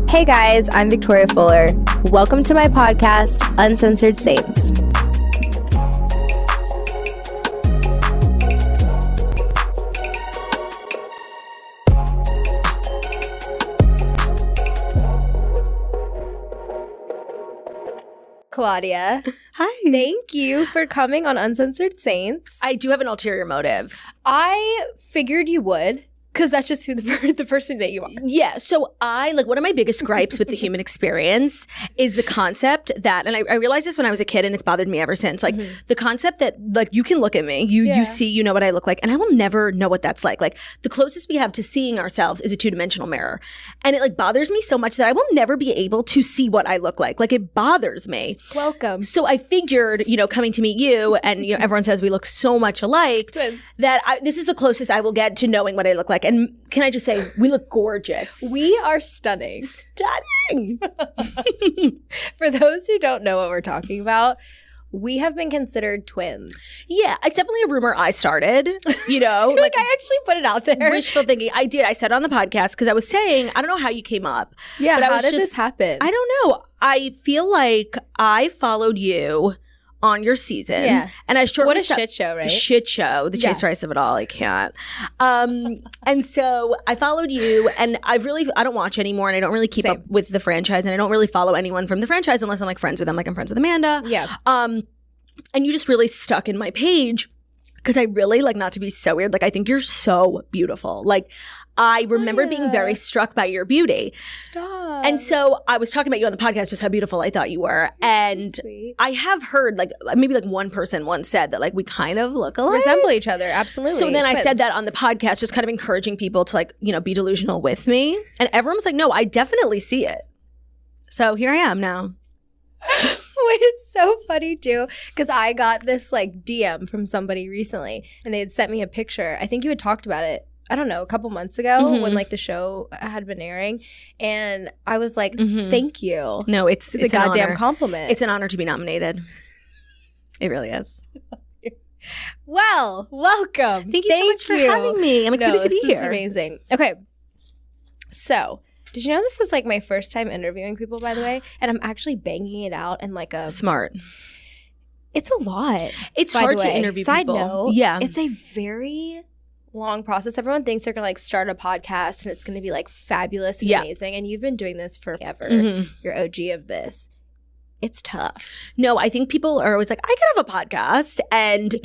Hey guys, I'm Victoria Fuller. Welcome to my podcast, Uncensored Saints. Claudia. Hi. Thank you for coming on Uncensored Saints. I do have an ulterior motive. I figured you would, because that's just who the person that you are. Yeah. So one of my biggest gripes with the human experience is the concept that, and I realized this when I was a kid and it's bothered me ever since, the concept that you can look at me, you see, you know what I look like, and I will never know what that's like. Like the closest we have to seeing ourselves is a two-dimensional mirror. And it bothers me so much that I will never be able to see what I look like. Like it bothers me. Welcome. So I figured, coming to meet you and, everyone says we look so much alike. Twins. That this is the closest I will get to knowing what I look like. And can I just say, we look gorgeous. We are stunning. Stunning. For those who don't know what we're talking about, we have been considered twins. Yeah, it's definitely a rumor I started, I actually put it out there. Wishful thinking. I did. I said it on the podcast because I was saying, I don't know how you came up. Yeah, but how did this happen? I don't know. I feel like I followed you on your season. Yeah. And I What a shit show, right? Shit show. The Chase Rice of it all. I can't. And so I followed you and I don't watch anymore and I don't really keep up with the franchise and I don't really follow anyone from the franchise unless I'm friends with them. Like I'm friends with Amanda. Yeah. And you just really stuck in my page because I really, not to be so weird, I think you're so beautiful. I remember being very struck by your beauty. Stop. And so I was talking about you on the podcast, just how beautiful I thought you were. And so sweet. I have heard, maybe one person once said that, we kind of look alike. Resemble each other, absolutely. So then Twins. I said that on the podcast, just kind of encouraging people to, be delusional with me. And everyone was like, no, I definitely see it. So here I am now. Wait, it's so funny too, because I got this DM from somebody recently and they had sent me a picture. I think you had talked about it, I don't know, a couple months ago when the show had been airing. And I was like, thank you. No, it's a goddamn honor. compliment. It's an honor to be nominated. It really is. Well, welcome. Thank you so much for having me. I'm excited to be here. This is amazing. Okay. So, did you know this is my first time interviewing people, by the way? And I'm actually banging it out in a... Smart. It's a lot. It's hard to interview Side people. note, yeah. It's a very long process. Everyone thinks they're going to start a podcast and it's going to be fabulous and amazing. And you've been doing this forever. You're OG of this. It's tough. No, I think people are always like, I could have a podcast, and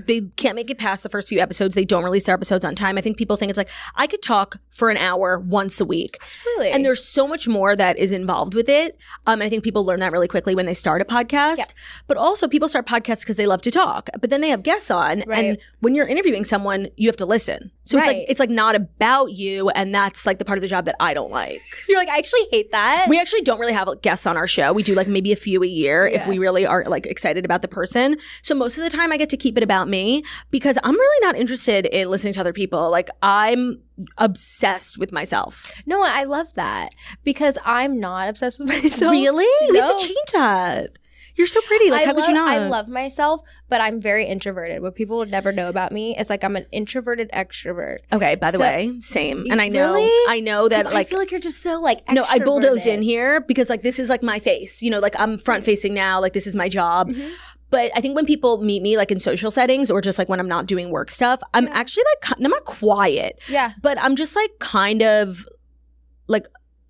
they can't make it past the first few episodes. They don't release their episodes on time. I think people think it's I could talk for an hour once a week. Absolutely. And there's so much more that is involved with it. And I think people learn that really quickly when they start a podcast. Yeah. But also people start podcasts because they love to talk, but then they have guests on. Right. And when you're interviewing someone, you have to listen. So it's not about you. And that's the part of the job that I don't like. You're I actually hate that. We actually don't really have guests on our show. We do maybe a few a year if we really are excited about the person. So most of the time I get to keep it about me because I'm really not interested in listening to other people. I'm obsessed with myself. No, I love that because I'm not obsessed with myself. Really? No. We have to change that. You're so pretty. How could you not? I love myself, but I'm very introverted. What people would never know about me is I'm an introverted extrovert. Okay, by the way, same. And I know that I feel you're just so extroverted. No, I bulldozed in here because this is my face. I'm front facing now. This is my job. Mm-hmm. But I think when people meet me in social settings or just when I'm not doing work stuff, I'm actually I'm not quiet. Yeah. But I'm just kind of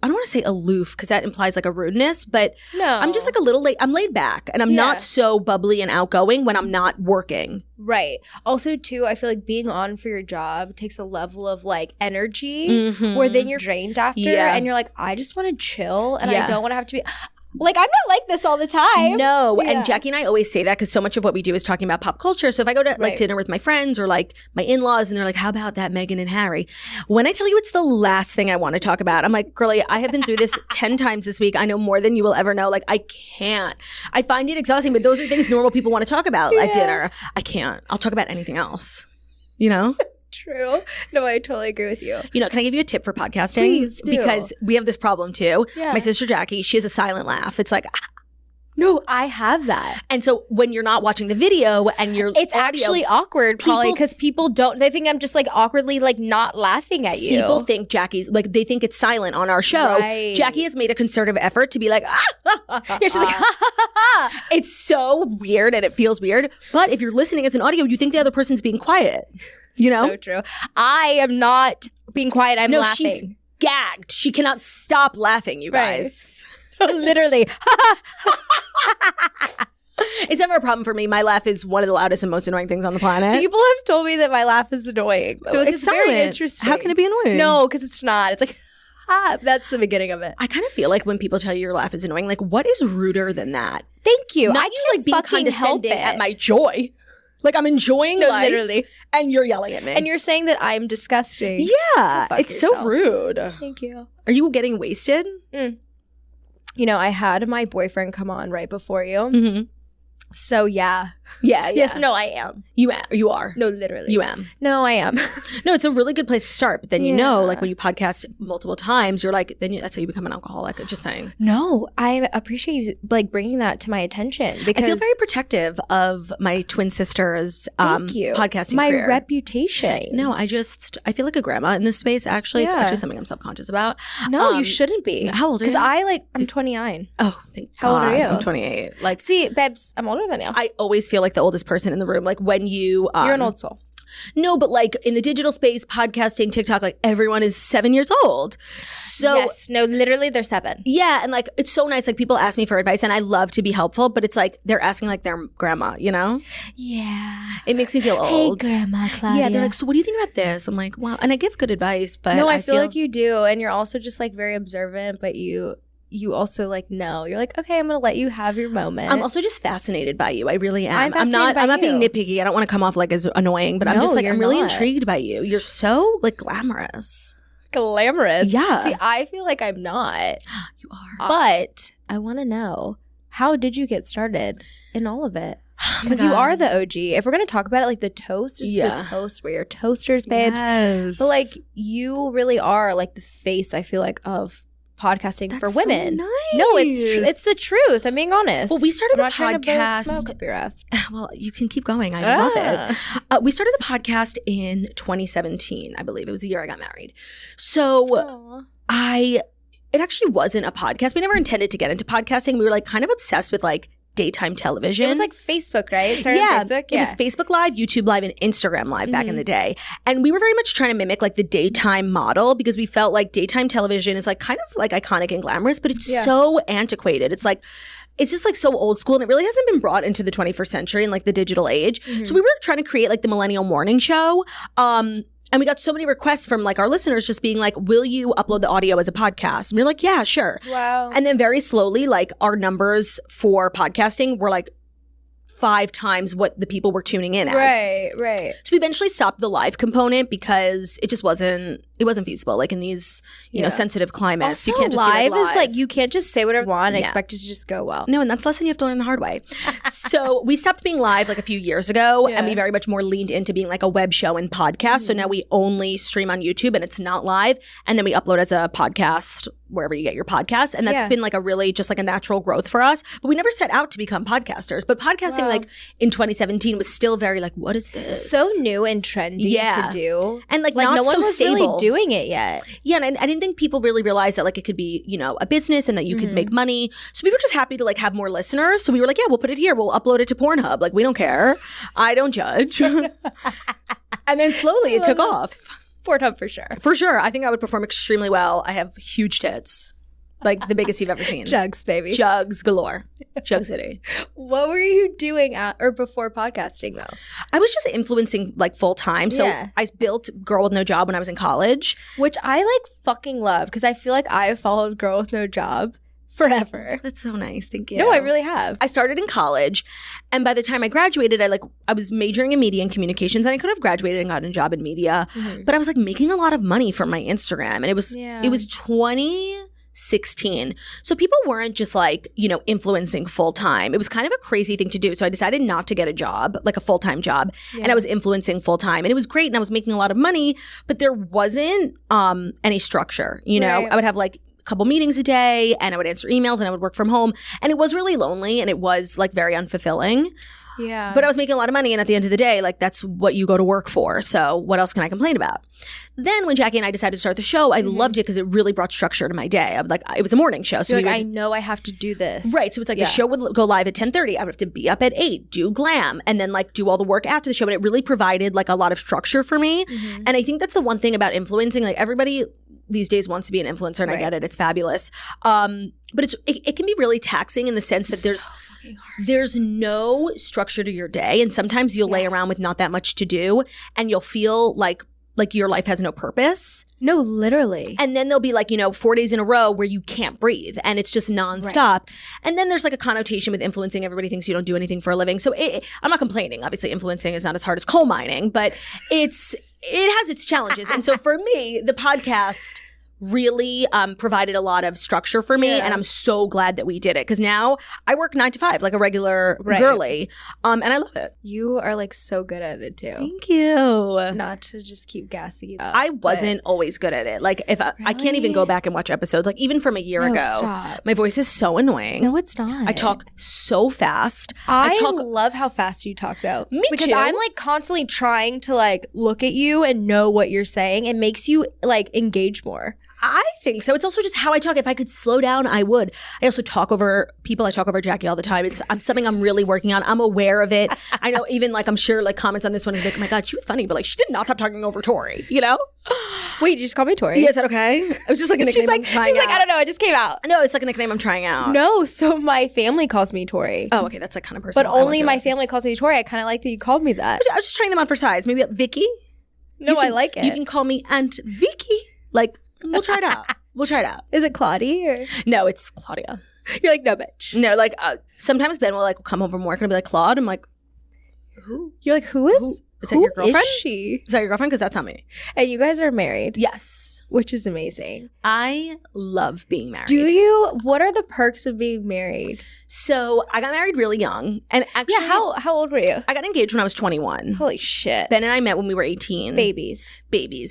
I don't want to say aloof because that implies a rudeness, but no. I'm just a little I'm laid back and I'm not so bubbly and outgoing when I'm not working. Right. Also too, I feel being on for your job takes a level of energy where then you're drained after and you're I just want to chill and I don't want to have to be... I'm not like this all the time. No. Yeah. And Jackie and I always say that because so much of what we do is talking about pop culture. So if I go to dinner with my friends or my in-laws and they're how about that Meghan and Harry? When I tell you it's the last thing I want to talk about, I'm girlie, I have been through this 10 times this week. I know more than you will ever know. I can't. I find it exhausting, but those are things normal people want to talk about at dinner. I can't. I'll talk about anything else. True. No, I totally agree with you. Can I give you a tip for podcasting? Please do. Because we have this problem too. Yeah. My sister Jackie, she has a silent laugh. It's No, I have that. And so when you're not watching the video and you're It's actually awkward, Polly, because people don't, they think I'm just like awkwardly like not laughing at you. People think Jackie's, like they think it's silent on our show. Right. Jackie has made a concerted effort to be like, yeah, she's like, ha, ha, ha, ha. It's so weird and it feels weird. But if you're listening as an audio, you think the other person's being quiet, you know? So true. I am not being quiet. I'm laughing. She's gagged. She cannot stop laughing, you guys. Right. Literally. It's never a problem for me. My laugh is one of the loudest and most annoying things on the planet. People have told me that my laugh is annoying. Like, It's very silent. interesting. How can it be annoying? No, because it's not. It's like, that's the beginning of it. I kind of feel like when people tell you your laugh is annoying, like what is ruder than that? Thank you. Not I you can't like being fucking help condescending it. at my joy. Like I'm enjoying life, literally. and you're yelling at me. And you're saying that I'm disgusting. yeah, Go fuck it's yourself. so rude. Thank you. Are you getting wasted? You know, I had my boyfriend come on right before you. Mm-hmm. So yeah. Yeah. Yes, no, I am. You are. No, literally. You am. No, I am. No, it's a really good place to start. But then you know, Yeah. like when you podcast multiple times, you're like, that's how you become an alcoholic. Just saying. No, I appreciate you like bringing that to my attention because I feel very protective of my twin sister's thank you. podcasting my career. reputation. No, I feel like a grandma in this space. Actually, it's Yeah. actually something I'm self-conscious about. No, you shouldn't be. How old are you? Because I'm 29. Oh, thank How old God. are you? I'm 28. Like, See, babes, I'm older than you. I always feel like the oldest person in the room. Like when you, You're an old soul. No, but like in the digital space, podcasting, TikTok, like everyone is 7 years old. So Yes, no, literally, they're 7. yeah, and like it's so nice. Like people ask me for advice, and I love to be helpful, but it's like they're asking like their grandma. You know, Yeah. it makes me feel old. Hey, Grandma Claudia. Yeah, they're like, so what do you think about this? I'm like, wow, and I give good advice, but no, I feel like you do, and you're also just like very observant, but you also like know. You're like, okay, I'm gonna let you have your moment. I'm also just fascinated by you. I really am. I'm fascinated by I'm not being you. nitpicky. I don't want to come off like as annoying, but I'm No, just like you're I'm really not. intrigued by you. You're so like glamorous. Glamorous. Yeah. See, I feel like I'm not, You are. but I want to know, how did you get started in all of it? Oh Because you are the OG. If we're gonna talk about it, like the toast is Yeah. the toast. We're your toasters, babes. Yes. But like you really are like the face, I feel like, of podcasting for That's women. so No, it's nice. it's the truth. I'm being honest. Well, we started I'm the not trying to blow podcast- smoke up your ass. Well, you can keep going. I love it. Ah. We started the podcast in 2017, I believe. It was the year I got married. So Aw. it actually wasn't a podcast. We never intended to get into podcasting. We were like kind of obsessed with like daytime television. It was like Facebook, right? It started on Facebook. It was Facebook Live, YouTube Live, and Instagram Live back in the day. And we were very much trying to mimic like the daytime model because we felt like daytime television is like kind of like iconic and glamorous, but it's so antiquated. It's like it's just like so old school, and it really hasn't been brought into the 21st century and like the digital age. So we were trying to create like the millennial morning show. And we got so many requests from like our listeners just being like, will you upload the audio as a podcast? And we were like, yeah, sure. Wow. And then very slowly, like our numbers for podcasting were like 5 times what the people were tuning in as. Right. So we eventually stopped the live component because it just wasn't feasible. Like in these, you know, sensitive climates, Also, you can't just live be like, is like you can't just say whatever you want and Yeah. expect it to just go well. No, and that's a lesson you have to learn the hard way. So we stopped being live like a few years ago, and we Yeah. very much more leaned into being like a web show and podcast. So now we only stream on YouTube and it's not live, and then we upload as a podcast wherever you get your podcasts. And that's been like a really just like a natural growth for us. But we never set out to become podcasters. But podcasting like in 2017 was still very like, what is this? So new and trendy Yeah. to do. And like Like not no one so was stable. really doing it yet. Yeah, and I didn't think people really realized that like it could be, you know, a business and that you could make money. So we were just happy to like have more listeners. So we were like, yeah, we'll put it here. We'll upload it to Pornhub. Like we don't care. I don't judge. And then slowly it took off. Pornhub for sure. For sure. I think I would perform extremely well. I have huge tits. Like the biggest you've ever seen. Jugs, baby. Jugs galore. Jug City. What were you doing at or before podcasting though? I was just influencing like full time. So Yeah. I built Girl with No Job when I was in college. Which I like fucking love because I feel like I've followed Girl with No Job forever. That's so nice. Thank you. No, I really have. I started in college, and by the time I graduated, I was majoring in media and communications, and I could have graduated and gotten a job in media, but I was like making a lot of money from my Instagram, and it was 2016. So people weren't just like, you know, influencing full time. It was kind of a crazy thing to do. So I decided not to get a job, like a full-time job. And I was influencing full time. And it was great. And I was making a lot of money, but there wasn't any structure. You know, Right. I would have like couple meetings a day and I would answer emails and I would work from home. And it was really lonely and it was like very unfulfilling. Yeah. But I was making a lot of money, and at the end of the day, like that's what you go to work for. So what else can I complain about? Then when Jackie and I decided to start the show, I loved it because it really brought structure to my day. I was like, it was a morning show. So I know I have to do this. Right. So it's like the show would go live at 10:30. I would have to be up at 8, do glam, and then like do all the work after the show. But it really provided like a lot of structure for me. And I think that's the one thing about influencing. Like everybody these days wants to be an influencer, and I get it. It's fabulous. But it can be really taxing in the sense that there's no structure to your day. And sometimes you'll lay around with not that much to do and you'll feel like your life has no purpose. No, literally. And then there'll be like, 4 days in a row where you can't breathe and it's just nonstop. Right. And then there's like a connotation with influencing. Everybody thinks you don't do anything for a living. So I'm not complaining. Obviously, influencing is not as hard as coal mining, but it has its challenges. And so for me, the podcast really provided a lot of structure for me, and I'm so glad that we did it because now I work 9 to 5 like a regular girly, and I love it. You are like so good at it too. Thank you. Not to just keep gassing you up. I wasn't always good at it. Like if I can't even go back and watch episodes, like even from a year ago. Stop. My voice is so annoying. No, it's not. I talk so fast. I love how fast you talk though. Me because too. I'm like constantly trying to like look at you and know what you're saying. It makes you like engage more. I think so. It's also just how I talk. If I could slow down, I would. I also talk over people. I talk over Jackie all the time. It's something I'm really working on. I'm aware of it. I know even like I'm sure like comments on this one is like, oh my God, she was funny, but like she did not stop talking over Tori, Wait, you just call me Tori? Yeah, is that okay? It was just like a nickname. She's like, I don't know. It just came out. No, it's like a nickname I'm trying out. No, so my family calls me Tori. Oh, okay. That's like kind of personal. But only my family calls me Tori. I kind of like that you called me that. I was just trying them on for size. Maybe Vicky. No, I like it. You can call me Aunt Vicky. Like, we'll try it out. We'll try it out. Is it Claudia? Or? No, it's Claudia. You're like, no, bitch. No, like sometimes Ben will like come home from work and be like, Claude. I'm like, who? You're like, who is that your girlfriend? Is she? Is that your girlfriend? Because that's not me. And you guys are married? Yes. Which is amazing. I love being married. Do you? What are the perks of being married? So I got married really young. And actually, how old were you? I got engaged when I was 21. Holy shit. Ben and I met when we were 18. Babies.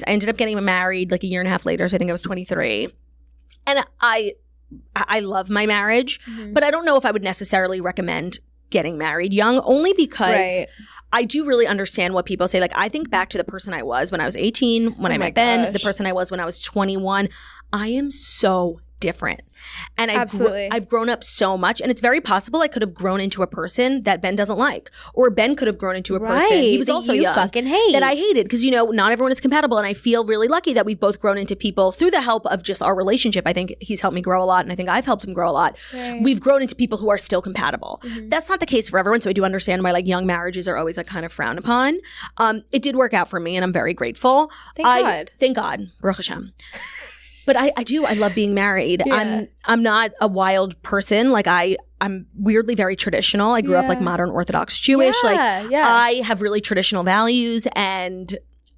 I ended up getting married like a year and a half later. So I think I was 23. And I love my marriage, but I don't know if I would necessarily recommend getting married young, only because I do really understand what people say. Like I think back to the person I was when I was 18, when I met Ben, the person I was when I was 21. I am so different. And I've grown up so much, and it's very possible I could have grown into a person that Ben doesn't like, or Ben could have grown into a person he was also young fucking hate that I hated, because not everyone is compatible, and I feel really lucky that we've both grown into people through the help of just our relationship. I think he's helped me grow a lot, and I think I've helped him grow a lot. Right. We've grown into people who are still compatible. That's not the case for everyone, so I do understand why like young marriages are always like kind of frowned upon. It did work out for me, and I'm very grateful. Thank God. Baruch Hashem. But I love being married. Yeah. I'm not a wild person. Like I'm weirdly very traditional. I grew up like modern Orthodox Jewish. I have really traditional values, and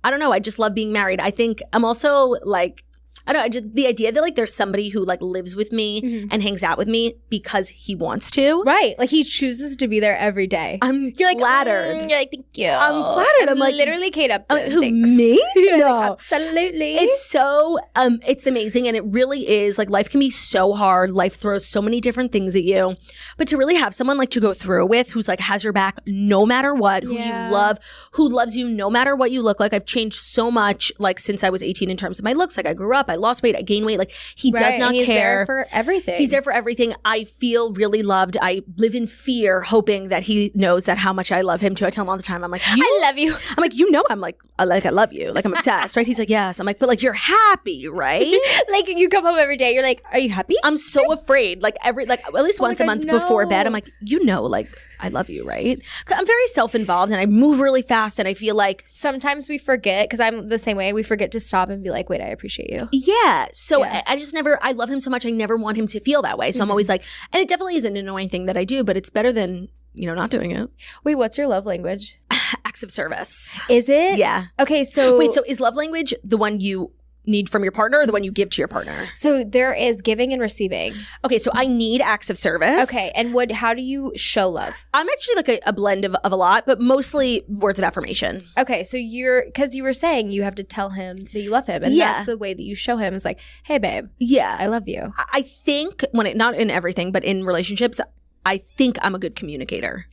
I don't know. I just love being married. I think I'm also like, I don't know, the idea that like there's somebody who like lives with me and hangs out with me because he wants to. Right. Like he chooses to be there every day. You're like flattered. You're like, thank you. I'm flattered. I'm like literally Kate up. Who, me? No. Like, absolutely. It's so it's amazing, and it really is like life can be so hard. Life throws so many different things at you. But to really have someone like to go through with who's like has your back no matter what, who you love, who loves you no matter what you look like. I've changed so much like since I was 18 in terms of my looks. Like I grew up, I lost weight, I gained weight. Like he does not he's care. He's there for everything. He's there for everything. I feel really loved. I live in fear, hoping that he knows that how much I love him too. I tell him all the time, I'm like, I love you. I'm like, I'm like I love you. Like I'm obsessed, right? He's like, yes. I'm like, but like you're happy, right? Like you come home every day. You're like, are you happy? I'm so afraid. Like at least once a month before bed, I'm like, like I love you, right? 'Cause I'm very self-involved, and I move really fast, and I feel like sometimes we forget, because I'm the same way. We forget to stop and be like, wait, I appreciate you. Yeah. So I just never, I love him so much. I never want him to feel that way. So I'm always like, and it definitely is an annoying thing that I do, but it's better than, not doing it. Wait, what's your love language? Acts of service. Is it? Yeah. Okay, so. Wait, so is love language the one you need from your partner or the one you give to your partner? So there is giving and receiving. Okay, so I need acts of service. Okay, and how do you show love? I'm actually like a blend of a lot, but mostly words of affirmation. Okay, so because you were saying you have to tell him that you love him, and that's the way that you show him. It's like, hey, babe, I love you. I think not in everything, but in relationships, I think I'm a good communicator.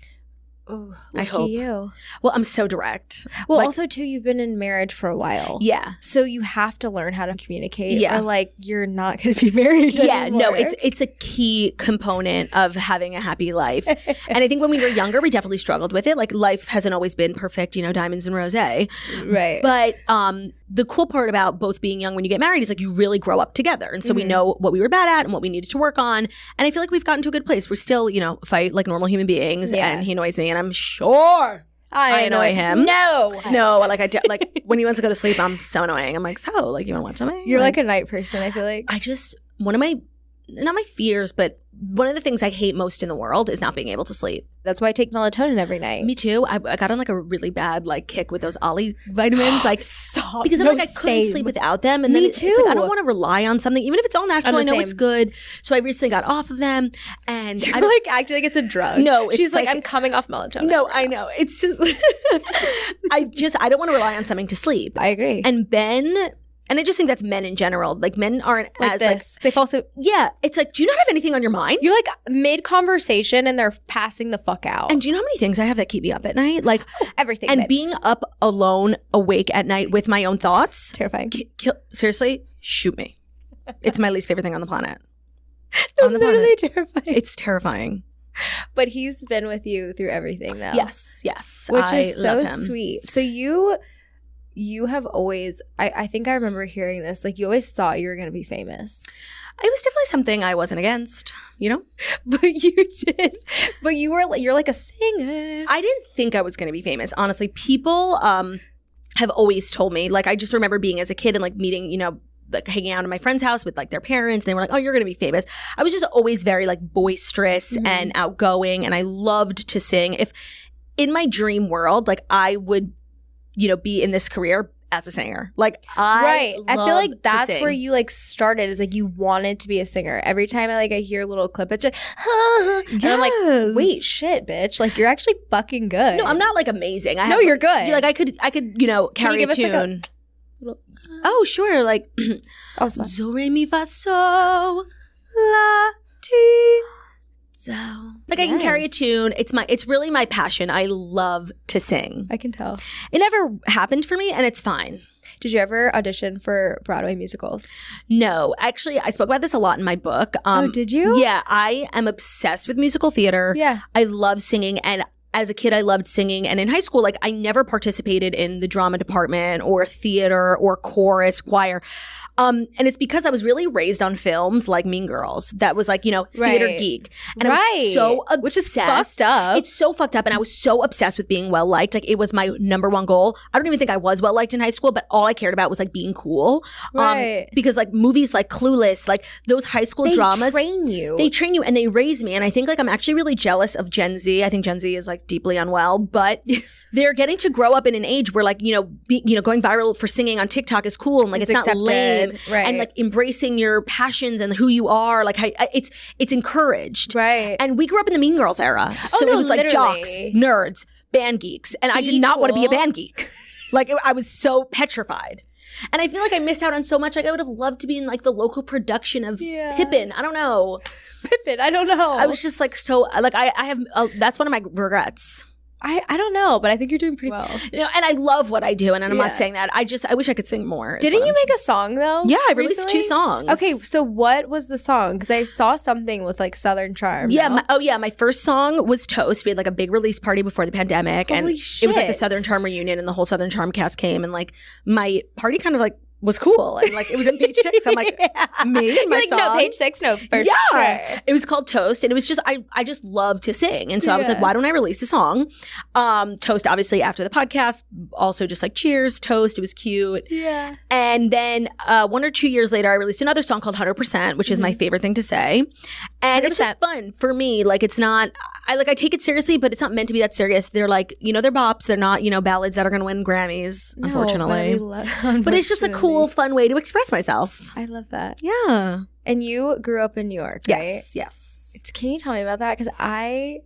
Oh, I hope. You. Well, I'm so direct. Well, also too, you've been in marriage for a while. Yeah. So you have to learn how to communicate. Yeah. Or like you're not going to be married anymore. No, it's a key component of having a happy life. And I think when we were younger, we definitely struggled with it. Like life hasn't always been perfect, diamonds and rosé. Right. But the cool part about both being young when you get married is like you really grow up together. And so we know what we were bad at and what we needed to work on. And I feel like we've gotten to a good place. We're still, fight like normal human beings. Yeah. And he annoys me and I'm sure I annoy him. No, like when he wants to go to sleep, I'm so annoying. I'm like, so like you want to watch something? You're like a night person, I feel like. One of my, not my fears, but one of the things I hate most in the world is not being able to sleep. That's why I take melatonin every night. Me too. I got on like a really bad like kick with those Ollie vitamins. Like stop. Because I couldn't sleep without them. And then it's like I don't want to rely on something. Even if it's all natural, I know it's good. So I recently got off of them. And I'm like acting like it's a drug. No, she's like I'm coming off melatonin. No, I know. It's just I don't want to rely on something to sleep. I agree. And Ben, and I just think that's men in general. Like men aren't like as this. like they fall asleep. Yeah, it's like, do you not have anything on your mind? You're like mid-conversation and they're passing the fuck out. And do you know how many things I have that keep me up at night? Like everything. And being up alone, awake at night with my own thoughts. Terrifying. Seriously, shoot me. It's my least favorite thing on the planet. Literally terrifying. It's terrifying. But he's been with you through everything though. Yes. Which is so sweet. So you have always, I think I remember hearing this, like you always thought you were going to be famous. It was definitely something I wasn't against, But you did. But you're like a singer. I didn't think I was going to be famous. Honestly, people have always told me, like I just remember being as a kid and like meeting, like hanging out at my friend's house with like their parents. And they were like, oh, you're going to be famous. I was just always very like boisterous and outgoing. And I loved to sing. If in my dream world, like I would be in this career as a singer. Like I feel like that's where you like started, is like you wanted to be a singer. Every time I hear a little clip, it's like, and I'm like, wait, shit, bitch. Like you're actually fucking good. No, I'm not like amazing. You're good. Like I could, carry a tune. Oh, sure. Like, do, re, mi, fa, so, la, ti. So, like I can carry a tune. It's really my passion. I love to sing. I can tell. It never happened for me and it's fine. Did you ever audition for Broadway musicals? No. Actually, I spoke about this a lot in my book. Did you? Yeah. I am obsessed with musical theater. Yeah. I love singing, and as a kid, I loved singing. And in high school, like I never participated in the drama department or theater or chorus, choir. And it's because I was really raised on films like Mean Girls. That was like, theater geek. And I was so obsessed. Which is fucked up. It's so fucked up. And I was so obsessed with being well-liked. Like it was my number one goal. I don't even think I was well-liked in high school, but all I cared about was like being cool. Right. Because like movies like Clueless, like those high school dramas. They train you. They train you and they raise me. And I think like I'm actually really jealous of Gen Z. I think Gen Z is like deeply unwell, but they're getting to grow up in an age where like, going viral for singing on TikTok is cool. And like it's not lame. Right. And like embracing your passions and who you are, like it's encouraged. Right. And we grew up in the Mean Girls era, so it was like jocks, nerds, band geeks, and I did not want to be a band geek. Like I was so petrified, and I feel like I missed out on so much. Like I would have loved to be in like the local production of Pippin. I don't know. I was just like so like I have that's one of my regrets. I don't know, but I think you're doing pretty well. And I love what I do, and I'm not saying that. I wish I could sing more. Didn't you make a song though? Yeah, I released 2 songs. Okay, so what was the song? Because I saw something with like Southern Charm. Yeah, my first song was Toast. We had like a big release party before the pandemic, and it was like the Southern Charm reunion, and the whole Southern Charm cast came, and like my party kind of like was cool, and like it was in Page 6. I'm like, me and my song. No, Page 6, no, for sure. It was called Toast, and it was just I just love to sing, and so I was like, why don't I release a song? Toast, obviously after the podcast, also just like Cheers, Toast. It was cute. Yeah. And then 1 or 2 years later, I released another song called 100%, which is my favorite thing to say. And it's just fun for me. Like, it's not, I take it seriously, but it's not meant to be that serious. They're like, they're bops. They're not, ballads that are going to win Grammys, unfortunately. But it's just a cool, fun way to express myself. I love that. Yeah. And you grew up in New York, right? Yes. Can you tell me about that? Because I'm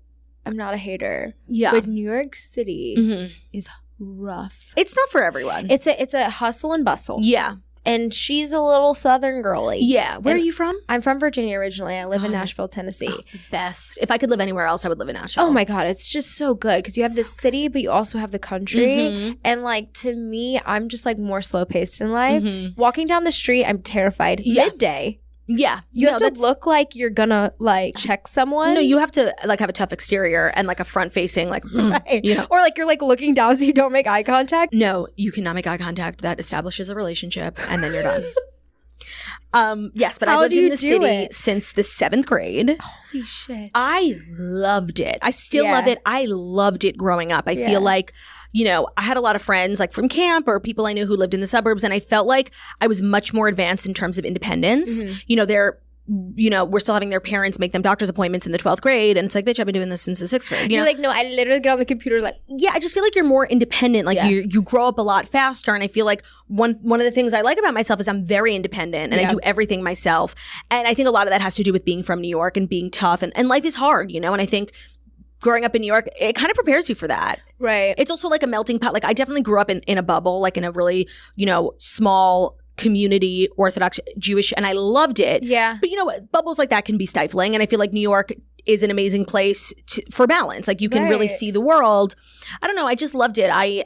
not a hater. Yeah. But New York City is rough. It's not for everyone. It's a hustle and bustle. Yeah. And she's a little Southern girly. Yeah. Where are you from? I'm from Virginia originally. I live in Nashville, Tennessee. Oh, the best. If I could live anywhere else, I would live in Nashville. Oh my God. It's just so good because you have the city, but you also have the country. And like, to me, I'm just like more slow paced in life. Walking down the street, I'm terrified. Midday. Yeah. You have to look like you're gonna like check someone. No, you have to like have a tough exterior and like a front facing like right. Or like you're like looking down so you don't make eye contact. No, you cannot make eye contact. That establishes a relationship and then you're done. Yes, but I lived in the city since the 7th grade. Holy shit. I loved it. I still love it. I loved it growing up. I feel like I had a lot of friends like from camp or people I knew who lived in the suburbs, and I felt like I was much more advanced in terms of independence. They're we're still having their parents make them doctor's appointments in the 12th grade, and it's like, bitch, I've been doing this since the 6th grade. You're like, no, I literally get on the computer like, I just feel like you're more independent. Like you grow up a lot faster, and I feel like one of the things I like about myself is I'm very independent and I do everything myself. And I think a lot of that has to do with being from New York and being tough, and life is hard, and I think growing up in New York, it kind of prepares you for that. Right. It's also like a melting pot. Like I definitely grew up in a bubble, like in a really, small community, Orthodox Jewish, and I loved it. Yeah. But bubbles like that can be stifling. And I feel like New York is an amazing place for balance. Like you can really see the world. I don't know. I just loved it. I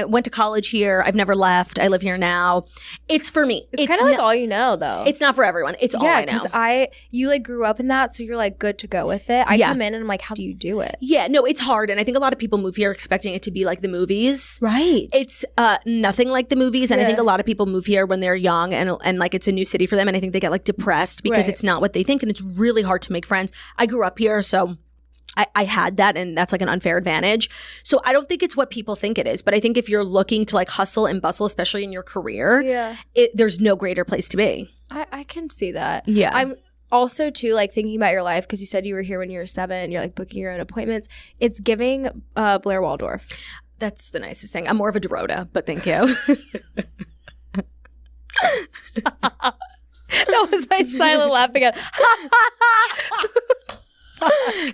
went to college here. I've never left. I live here now. It's for me. It's kind of like all you know, though. It's not for everyone. It's all I know. Yeah, because you like grew up in that, so you're like good to go with it. I come in and I'm like, how do you do it? Yeah, no, it's hard. And I think a lot of people move here expecting it to be like the movies. Right. It's nothing like the movies. And I think a lot of people move here when they're young and like it's a new city for them. And I think they get like depressed because it's not what they think. And it's really hard to make friends. I grew up here, so I had that, and that's like an unfair advantage. So I don't think it's what people think it is, but I think if you're looking to like hustle and bustle, especially in your career, there's no greater place to be. I can see that. Yeah. I'm also too like thinking about your life, because you said you were here when you were 7, you're like booking your own appointments. It's giving Blair Waldorf. That's the nicest thing. I'm more of a Dorota, but thank you. That was my silent laugh again.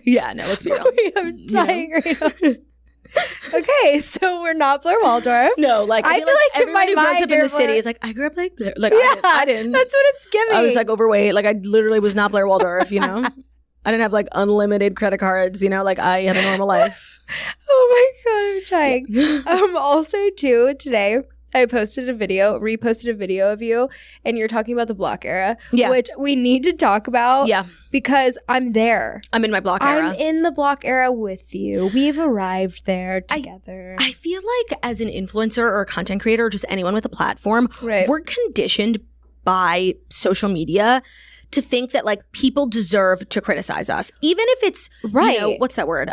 Yeah, no, let's be real. I'm dying right now. Okay, so we're not Blair Waldorf. No, like I feel like everyone who grows up in the city is like, I grew up like Blair. Like I didn't. That's what it's giving. I was like overweight. Like I literally was not Blair Waldorf. I didn't have like unlimited credit cards. Like I had a normal life. Oh my God, I'm dying. Also too today, I reposted a video of you, and you're talking about the Block era, which we need to talk about. Yeah. Because I'm there. I'm in my Block era. I'm in the Block era with you. We've arrived there together. I feel like as an influencer or a content creator, or just anyone with a platform, we're conditioned by social media to think that like people deserve to criticize us, even if it's what's that word?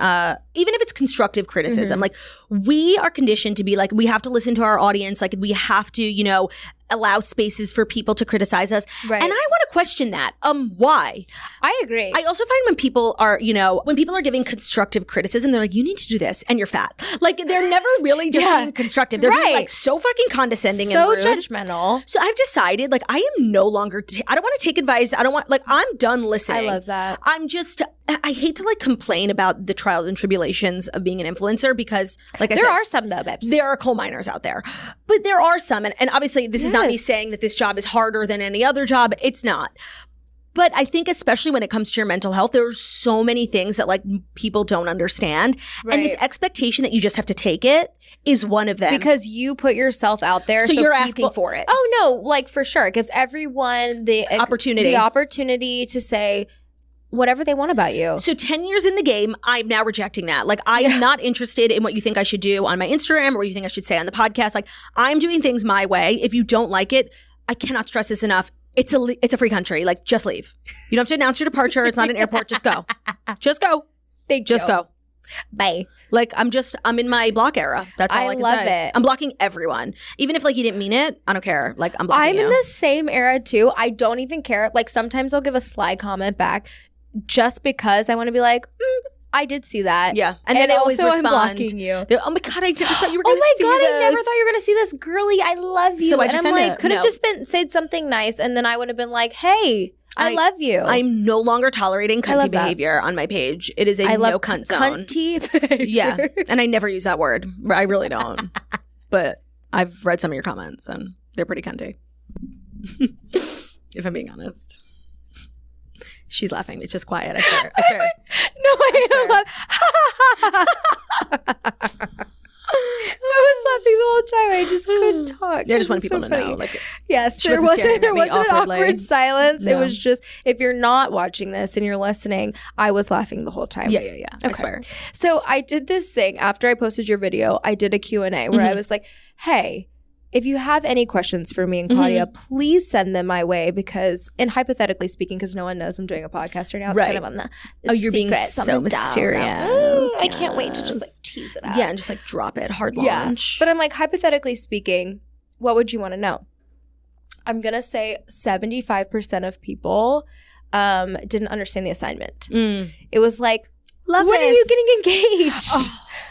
Even if it's constructive criticism. Like we are conditioned to be like, we have to listen to our audience. Like we have to, allow spaces for people to criticize us. Right. And I want to question that. Why? I agree. I also find when people are, when people are giving constructive criticism, they're like, you need to do this and you're fat. Like they're never really just being constructive. They're being like so fucking condescending and rude. So judgmental. So I've decided like I am no longer, I don't want to take advice. I don't want, like I'm done listening. I love that. I hate to like complain about the trials and tribulations of being an influencer because like I said, there are some though, babes. There are coal miners out there, but there are some. And obviously this is not me saying that this job is harder than any other job. It's not. But I think especially when it comes to your mental health, there are so many things that like people don't understand. Right. And this expectation that you just have to take it is one of them. Because you put yourself out there. So you're asking for it. Oh no, like for sure. It gives everyone the opportunity to say whatever they want about you. So 10 years in the game, I'm now rejecting that. Like I am not interested in what you think I should do on my Instagram or what you think I should say on the podcast. Like I'm doing things my way. If you don't like it, I cannot stress this enough. It's a free country. Like just leave. You don't have to announce your departure. It's not an airport. Just go. Just go. Just go. Bye. Like I'm in my block era. That's all I can say. I love it. I'm blocking everyone. Even if like you didn't mean it, I don't care. Like I'm blocking you. I'm in the same era too. I don't even care. Like sometimes I'll give a sly comment back. just because I want to be like, I did see that. Yeah. And then they always also respond. I'm blocking you. Oh my God, I never thought you were going to see this. Oh my God, I never thought you were going to see this. Girly, I love you. So I and just I'm send like, it. could have No. just said something nice, and then I would have been like, hey, I love you. I'm no longer tolerating cunty love that. behavior on my page. It is a I love no cunt zone. cunty behavior. Yeah. And I never use that word. I really don't. But I've read some of your comments and they're pretty cunty. If I'm being honest. She's laughing. It's just quiet. I swear. I swear. No, I was laughing the whole time. I just couldn't talk. I just want This is people so to funny. know. Like, yes, she there wasn't staring wasn't at me an awkwardly. awkward silence. It No. was just, if you're not watching this and you're listening, I was laughing the whole time. yeah. I Okay. swear. So I did this thing after I posted your video. I did a Q&A where I was like, hey, if you have any questions for me and Claudia, please send them my way because, and hypothetically speaking, because no one knows I'm doing a podcast right now, it's Right. kind of on the You're being secret, so something down mysterious. low. I can't wait to just like tease it out. Yeah, and just like drop it. Hard launch. But I'm like, hypothetically speaking, what would you want to know? I'm going to say 75% of people didn't understand the assignment. It was like, Love when this. are you getting engaged?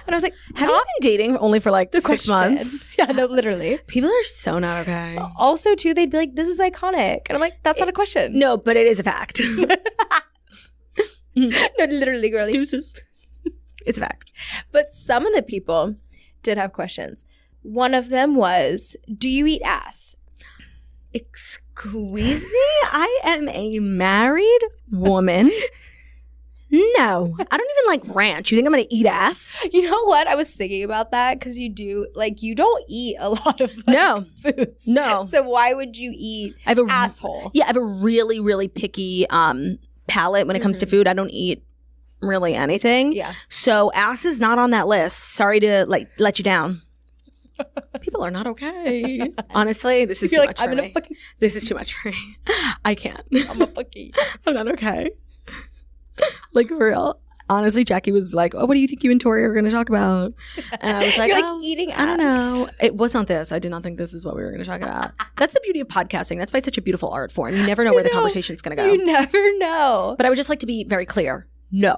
And I was like, have you been dating only for like 6 months? Yeah, no, literally. People are so not okay. Also, too, they'd be like, this is iconic. And I'm like, that's not a question. No, but it is a fact. No, literally, girly. Deuces. It's a fact. But some of the people did have questions. One of them was, do you eat ass? Exquisite. I am a married woman. No, I don't even like ranch. You think I'm going to eat ass? You know what? I was thinking about that because you don't eat a lot of No. foods. No. So why would you eat I have a asshole? Yeah, I have a really, really picky palate when it comes to food. I don't eat really anything. Yeah. So ass is not on that list. Sorry to let you down. People are not okay. Honestly, this is You're too like, much for I'm me. gonna fucking, This is too much for me. I can't. I'm a fucking. I'm not okay. Like, for real. Honestly, Jackie was like, oh, what do you think you and Tori are going to talk about? And I was like, You're like oh, eating ass. I don't know. It was not this. I did not think this is what we were going to talk about. That's the beauty of podcasting. That's why it's such a beautiful art form. You never know where the conversation's going to go. You never know. But I would just like to be very clear. No.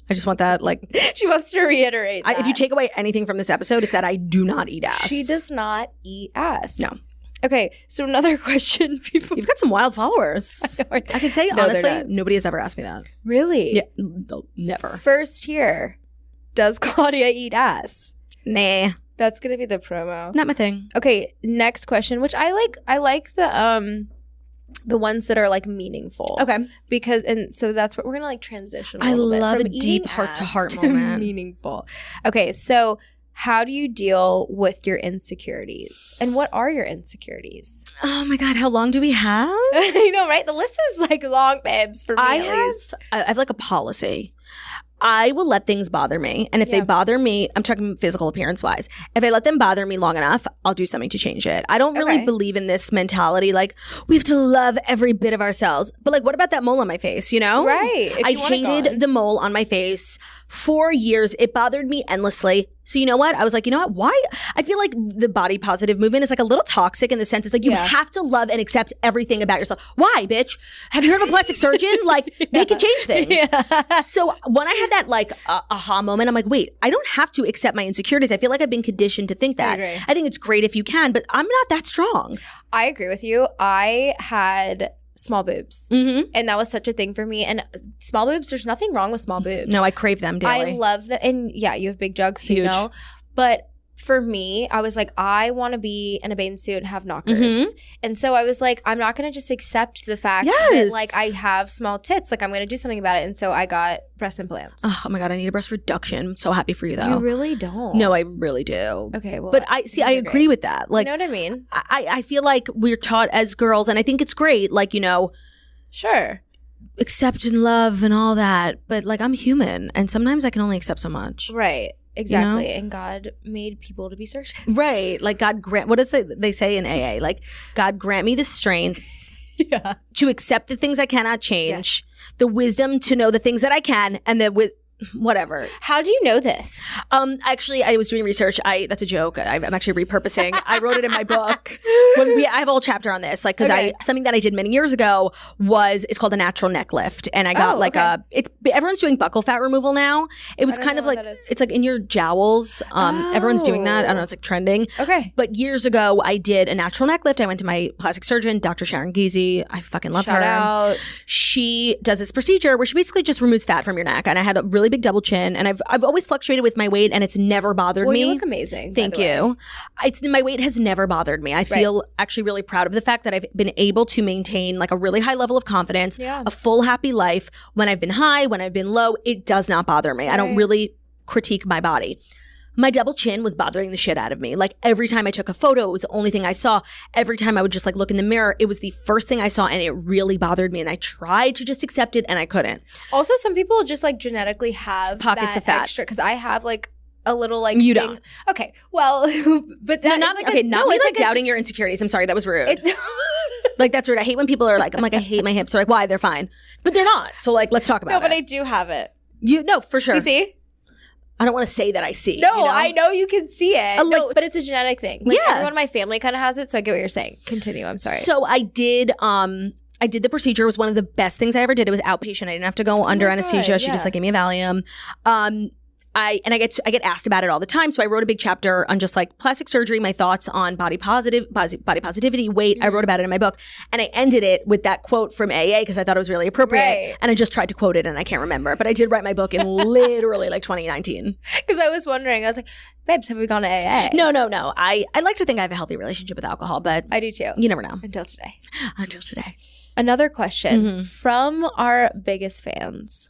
I just want that, like, She wants to reiterate that. if you take away anything from this episode, it's that I do not eat ass. She does not eat ass. No. Okay, so another question. People You've got some wild followers. I can say, No, they're honestly, nuts. nobody has ever asked me that. Really? Yeah. No, never. First here. Does Claudia eat ass? Nah. That's gonna be the promo. Not my thing. Okay, next question, which I like. I like the ones that are like meaningful. Okay. Because and so that's what we're gonna like transition. I little bit love from a deep eating heart-to-heart ass moment. Meaningful. Okay, so how do you deal with your insecurities? And what are your insecurities? Oh my God, how long do we have? You know, right? The list is like long, babes, for me at least. I have like a policy. I will let things bother me. And if they bother me, I'm talking physical appearance wise. If I let them bother me long enough, I'll do something to change it. I don't really believe in this mentality like we have to love every bit of ourselves. But like, what about that mole on my face, you know? Right. If I you want it hated gone. the mole on my face for years. It bothered me endlessly. So you know what? I was like, you know what? Why? I feel like the body positive movement is like a little toxic in the sense it's like you have to love and accept everything about yourself. Why, bitch? Have you heard of a plastic surgeon? Like they can change things. Yeah. So when I had that like aha moment, I'm like, wait, I don't have to accept my insecurities. I feel like I've been conditioned to think that. agree. I think it's great if you can, but I'm not that strong. I agree with you. I had small boobs. Mm-hmm. And that was such a thing for me. And small boobs, there's nothing wrong with small boobs. No, I crave them daily. I love them. And yeah, you have big jugs, so you Huge. know. But for me, I was like, I want to be in a bathing suit and have knockers. And so I was like, I'm not going to just accept the fact that like I have small tits. Like I'm going to do something about it. And so I got breast implants. Oh my God, I need a breast reduction. I'm so happy for you though. You really don't. No, I really do. Okay, well. But I agree with that. Like, you know what I mean? I feel like we're taught as girls, and I think it's great, like, you know, Sure. accept and love and all that. But like, I'm human, and sometimes I can only accept so much. Right. Exactly. You know? And God made people to be searching. Right. Like God grant, what does they say in AA? Like God grant me the strength to accept the things I cannot change, the wisdom to know the things that I can, and the whatever. How do you know this? Actually, I was doing research. That's a joke. I'm actually repurposing. I wrote it in my book. I have a whole chapter on this, like, because something that I did many years ago it's called a natural neck lift, and I got everyone's doing buccal fat removal now. It was kind of like it's like in your jowls. Everyone's doing that. I don't know. It's like trending. Okay. But years ago, I did a natural neck lift. I went to my plastic surgeon, Dr. Sharon Giese. I fucking love her. Shout out. She does this procedure where she basically just removes fat from your neck, and I had a really big double chin, and I've always fluctuated with my weight, and it's never bothered me. You look amazing. Thank you. My weight has never bothered me. I feel actually really proud of the fact that I've been able to maintain like a really high level of confidence, a full happy life. When I've been high, when I've been low, it does not bother me. I don't really critique my body. My double chin was bothering the shit out of me. Like every time I took a photo, it was the only thing I saw. Every time I would just like look in the mirror, it was the first thing I saw, and it really bothered me. And I tried to just accept it, and I couldn't. Also, some people just like genetically have pockets of fat. Extra, because I have like a little like you thing. don't. Okay, well, but that not is, like not me like doubting your insecurities. I'm sorry, that was rude. Like that's rude. I hate when people are like, I'm like, I hate my hips. They're like, why? They're fine, but they're not. So like, let's talk about it. No, but I do have it. No, for sure. You see? I don't want to say that I see. No, I know you can see it. No, but it's a genetic thing. Like, yeah. Everyone in my family kind of has it, so I get what you're saying. Continue. I'm sorry. So I did the procedure. It was one of the best things I ever did. It was outpatient. I didn't have to go under anesthesia. She just like gave me a Valium. I get asked about it all the time. So I wrote a big chapter on just like plastic surgery, my thoughts on body positivity, weight. I wrote about it in my book, and I ended it with that quote from AA because I thought it was really appropriate. Right. And I just tried to quote it, and I can't remember, but I did write my book in literally like 2019. Because I was wondering, I was like, babes, have we gone to AA? No. I like to think I have a healthy relationship with alcohol, but I do too. You never know. Until today. Another question from our biggest fans.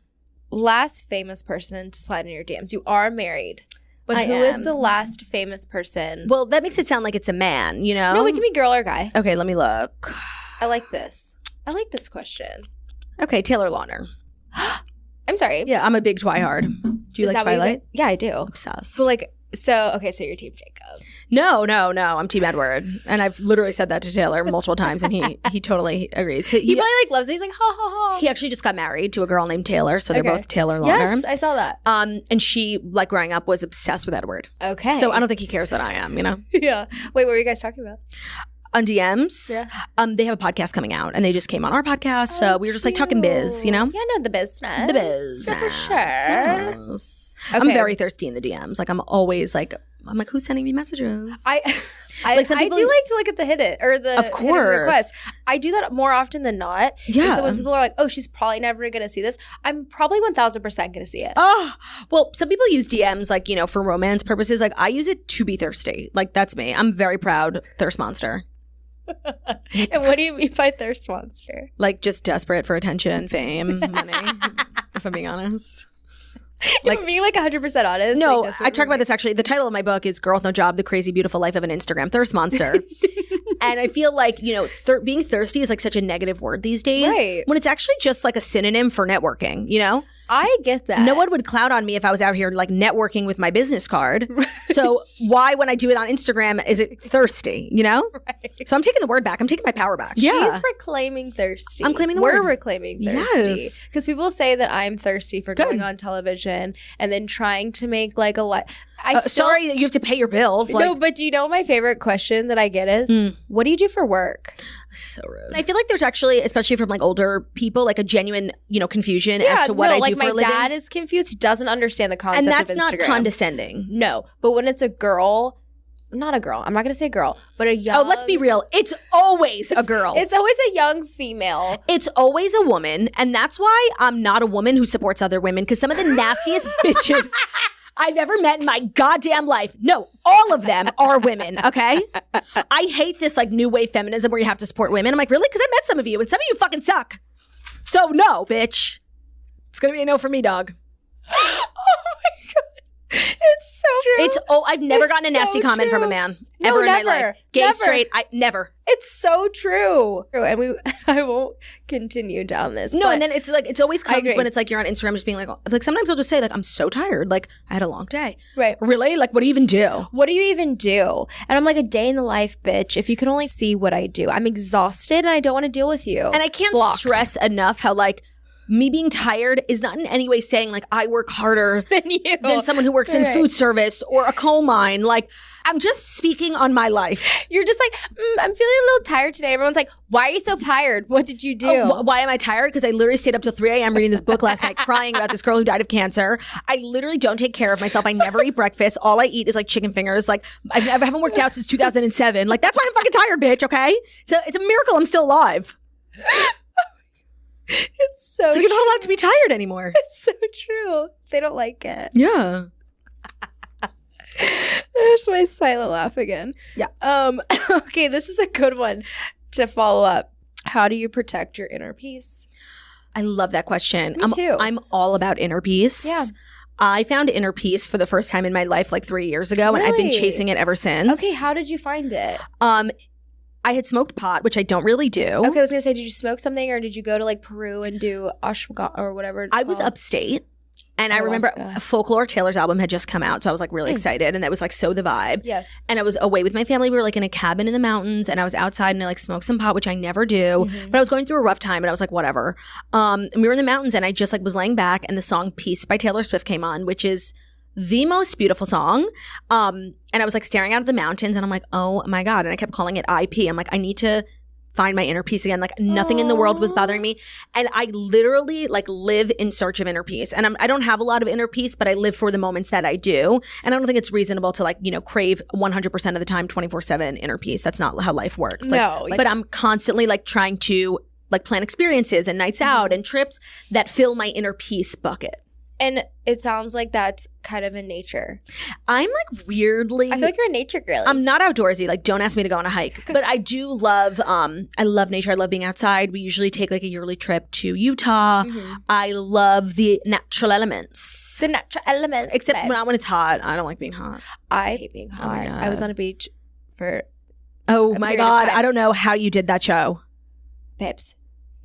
Last famous person to slide in your DMs. You are married, but who is the last famous person? Well, that makes it sound like it's a man, you know? No, it can be girl or guy. Okay, let me look. I like this. I like this question. Okay, Taylor Lautner. I'm sorry. Yeah, I'm a big Twihard. Do you like Twilight? Yeah, I do. Obsessed. But like, so you're Team Jacob. No. I'm Team Edward. And I've literally said that to Taylor multiple times, and he totally agrees. He probably like loves it. He's like, ha ha ha. He actually just got married to a girl named Taylor, so they're both Taylor Lautner. Yes, I saw that. And she, like growing up, was obsessed with Edward. Okay. So I don't think he cares that I am, you know? Yeah. Wait, what were you guys talking about? On DMs, they have a podcast coming out, and they just came on our podcast, so we were just like talking biz, you know? Yeah, no, the business. The biz. Yeah, for sure. Yes. Okay. I'm very thirsty in the DMs. Like I'm always like, who's sending me messages? I do like to look at the hidden or the of course hidden request. I do that more often than not. Yeah. And so when people are like, oh, she's probably never going to see this, I'm probably 1,000% going to see it. Oh, well, some people use DMs like, you know, for romance purposes. Like I use it to be thirsty. Like that's me. I'm very proud thirst monster. And what do you mean by thirst monster? Like just desperate for attention, fame, money, if I'm being honest. Like being like 100% honest. No, like I talk about this actually. The title of my book is Girl with No Job, The Crazy Beautiful Life of an Instagram Thirst Monster. And I feel like, you know, being thirsty is like such a negative word these days. Right. When it's actually just like a synonym for networking, you know? I get that. No one would clown on me if I was out here like networking with my business card. So why, when I do it on Instagram, is it thirsty, you know? Right. So I'm taking the word back. I'm taking my power back. Yeah. She's reclaiming thirsty. I'm claiming the word. We're reclaiming thirsty. Because people say that I'm thirsty for going on television and then trying to make like a life. Sorry that you have to pay your bills. No, but do you know what my favorite question that I get is, what do you do for work? So rude. I feel like there's actually, especially from like older people, like a genuine, you know, confusion as to what I do for a living. My dad is confused. He doesn't understand the concept of Instagram. And that's not condescending. No, but when it's a girl, not a girl, I'm not going to say girl, but a young... Oh, let's be real. It's always a girl. It's always a young female. It's always a woman. And that's why I'm not a woman who supports other women, because some of the nastiest bitches I've ever met in my goddamn life. No, all of them are women, okay? I hate this like new wave feminism where you have to support women. I'm like, really? Because I met some of you, and some of you fucking suck. So no, bitch. It's going to be a no for me, dog. Oh my God. It's so true. I've never gotten a nasty comment from a man ever in my life. Gay, straight, never. It's so true. And I won't continue down this. No, and then it's like, it's always comes when it's like you're on Instagram just being like sometimes I'll just say like, I'm so tired. Like I had a long day. Right. Really? Like what do you even do? What do you even do? And I'm like, a day in the life, bitch. If you could only see what I do. I'm exhausted and I don't want to deal with you. And I can't stress enough how like, me being tired is not in any way saying like I work harder than someone who works in food service or a coal mine. Like, I'm just speaking on my life. You're just like, I'm feeling a little tired today. Everyone's like, why are you so tired? What did you do? Why am I tired? Because I literally stayed up till 3 a.m. reading this book last night, crying about this girl who died of cancer. I literally don't take care of myself. I never eat breakfast. All I eat is like chicken fingers. Like, I haven't worked out since 2007. Like, that's why I'm fucking tired, bitch, okay? So it's a miracle I'm still alive. It's so you're not allowed to be tired anymore. It's so true. They don't like it. Yeah. There's my silent laugh again. Yeah. Okay, this is a good one to follow up. How do you protect your inner peace? I love that question. Me too. I'm all about inner peace. Yeah. I found inner peace for the first time in my life like 3 years ago, and I've been chasing it ever since. Okay, how did you find it? I had smoked pot, which I don't really do. Okay, I was gonna say, did you smoke something, or did you go to like Peru and do ashwagandha or whatever it's I was called? upstate. And I remember Folklore Taylor's album had just come out, so I was like really excited, and that was like so the vibe. Yes. And I was away with my family. We were like in a cabin in the mountains, and I was outside and I like smoked some pot, which I never do. But I was going through a rough time, and I was like, whatever. And we were in the mountains, and I just like was laying back, and the song "Peace" by Taylor Swift came on, which is the most beautiful song. And I was like staring out at the mountains, and I'm like, oh my God. And I kept calling it IP. I'm like, I need to find my inner peace again. Like nothing in the world was bothering me. And I literally like live in search of inner peace. And I don't have a lot of inner peace, but I live for the moments that I do. And I don't think it's reasonable to like, you know, crave 100% of the time 24/7 inner peace. That's not how life works. No. But I'm constantly like trying to like plan experiences and nights out and trips that fill my inner peace bucket. And it sounds like that's kind of in nature. I'm like weirdly, I feel like you're a nature girl. I'm not outdoorsy. Like, don't ask me to go on a hike. But I do love, I love nature. I love being outside. We usually take like a yearly trip to Utah. I love the natural elements. The natural elements. Except when it's hot. I don't like being hot. I hate being hot. my God. I was on a beach for Oh my God. I don't know how you did that show. babes.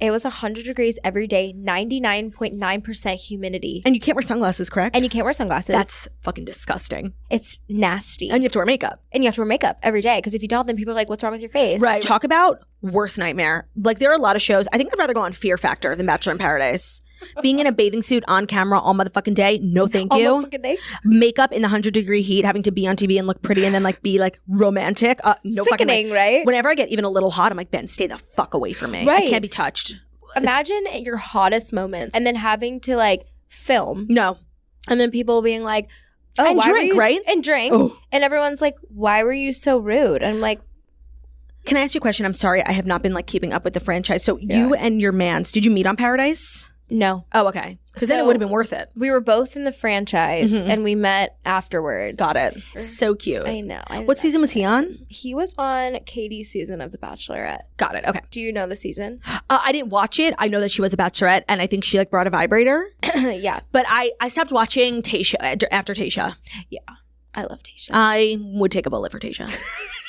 It was 100 degrees every day, 99.9% humidity. And you can't wear sunglasses, correct? And you can't wear sunglasses. That's fucking disgusting. It's nasty. And you have to wear makeup. And you have to wear makeup every day, because if you don't, then people are like, what's wrong with your face? Right. Talk about worst nightmare. Like, there are a lot of shows. I think I'd rather go on Fear Factor than Bachelor in Paradise. Being in a bathing suit on camera all motherfucking day, no thank you. All motherfucking day. Makeup in the 100-degree heat, having to be on TV and look pretty and then like be like romantic. No fucking way. Sickening, right? Whenever I get even a little hot, I'm like, Ben, stay the fuck away from me. Right. I can't be touched. Imagine your hottest moments and then having to like film. No. And then people being like, oh, and why drink, were you right? And drink. Oh. And everyone's like, why were you so rude? And I'm like, can I ask you a question? I'm sorry, I have not been like keeping up with the franchise. So you and your mans, did you meet on Paradise? no. Oh, okay. Because then it would have been worth it. We were both in the franchise and we met afterwards. Got it. So cute. I know. What season was he on? He was on Katie's season of The Bachelorette. Got it. Okay. Do you know the season? I didn't watch it. I know that she was a bachelorette, and I think she like brought a vibrator. Yeah. But I stopped watching Tayshia after Tayshia. Yeah. I love Tayshia. I would take a bullet for Tayshia.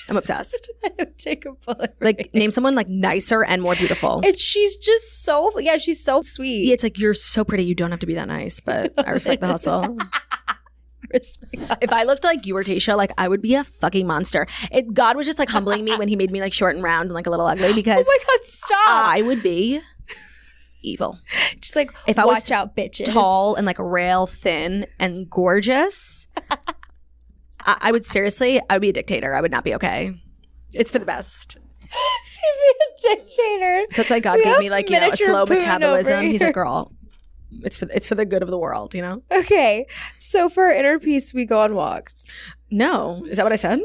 I'm obsessed. I would take a bullet. Like, name someone like nicer and more beautiful. And she's just so, she's so sweet. Yeah, it's like, you're so pretty. You don't have to be that nice, but I respect the hustle. If I looked like you were Tayshia, like I would be a fucking monster. God was just like humbling me when he made me like short and round and like a little ugly, because oh my God, stop. I would be evil. Just like, if I watch was out, bitches. Tall and like rail thin and gorgeous, I would seriously, I would be a dictator. I would not be okay. It's for the best. She'd be a dictator. So that's why God gave me like, you know, a slow Putin metabolism. He's like, girl, it's for the good of the world, you know? Okay. So for our inner peace, we go on walks. No. Is that what I said?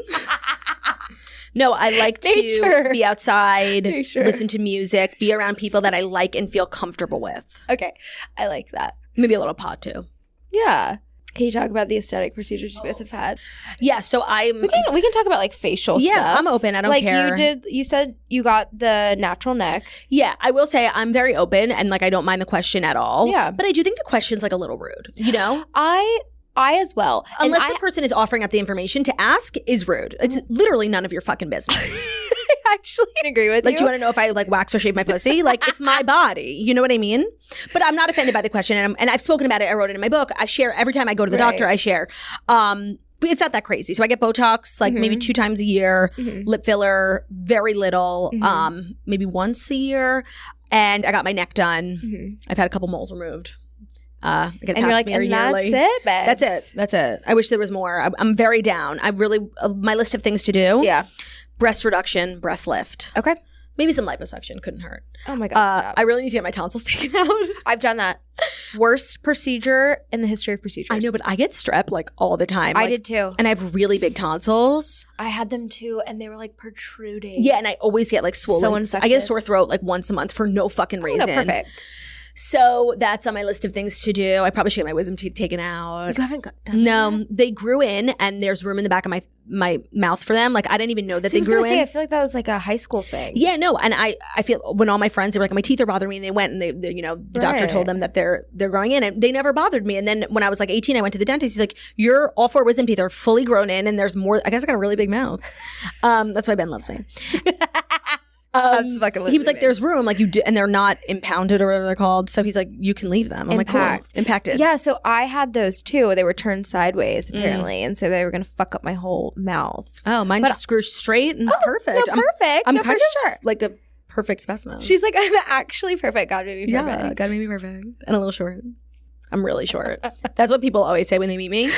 No, I like Nature. to be outside, Nature. listen to music, be around people that I like and feel comfortable with. Okay. I like that. Maybe a little pot too. Yeah. Can you talk about the aesthetic procedures you both have had? Yeah, so We can talk about like facial stuff. Yeah, I'm open. I don't care. You said you got the natural neck. Yeah, I will say I'm very open and like I don't mind the question at all. Yeah. But I do think the question's like a little rude, you know? I as well. Unless the person is offering up the information, to ask is rude. It's literally none of your fucking business. I actually agree with Like, you. do you want to know if I like wax or shave my pussy? Like, it's my body. You know what I mean? But I'm not offended by the question. And I've spoken about it. I wrote it in my book. I share every time I go to the doctor, I share. But it's not that crazy. So I get Botox like maybe 2 times a year, lip filler, very little, maybe once a year. And I got my neck done. I've had a couple moles removed. I get and you're like, smear and yearly. that's it, That's it. I wish there was more. I'm very down. I really my list of things to do. Yeah. Breast reduction, breast lift. Okay. Maybe some liposuction couldn't hurt. Oh my God, stop. I really need to get my tonsils taken out. I've done that. Worst procedure in the history of procedures. I know, but I get strep like all the time. I Like, did too. and I have really big tonsils. I had them too, and they were like protruding. Yeah, and I always get like swollen. So infected. I get a sore throat like once a month for no fucking reason. No, perfect. So that's on my list of things to do. I probably should get my wisdom teeth taken out. You haven't done No, that yet? they grew in, and there's room in the back of my mouth for them. Like I didn't even know that See, they grew in. I feel like that was like a high school thing. Yeah, no, and I feel when all my friends they were like, my teeth are bothering me, and they went and they the doctor told them that they're growing in, and they never bothered me. And then when I was like 18, I went to the dentist. He's like, your all 4 wisdom teeth are fully grown in, and there's more. I guess I got a really big mouth. That's why Ben loves me. He was like, "There's room, like you do, and they're not impounded or whatever they're called." So he's like, "You can leave them." I'm like, "Cool, impacted." Yeah, so I had those too. They were turned sideways apparently, and so they were gonna fuck up my whole mouth. Oh, mine just grew straight and perfect. No, perfect. I'm no, kind for of sure. like a perfect specimen. She's like, I'm actually perfect. God made me perfect. Yeah, God made me perfect, and a little short. I'm really short. That's what people always say when they meet me.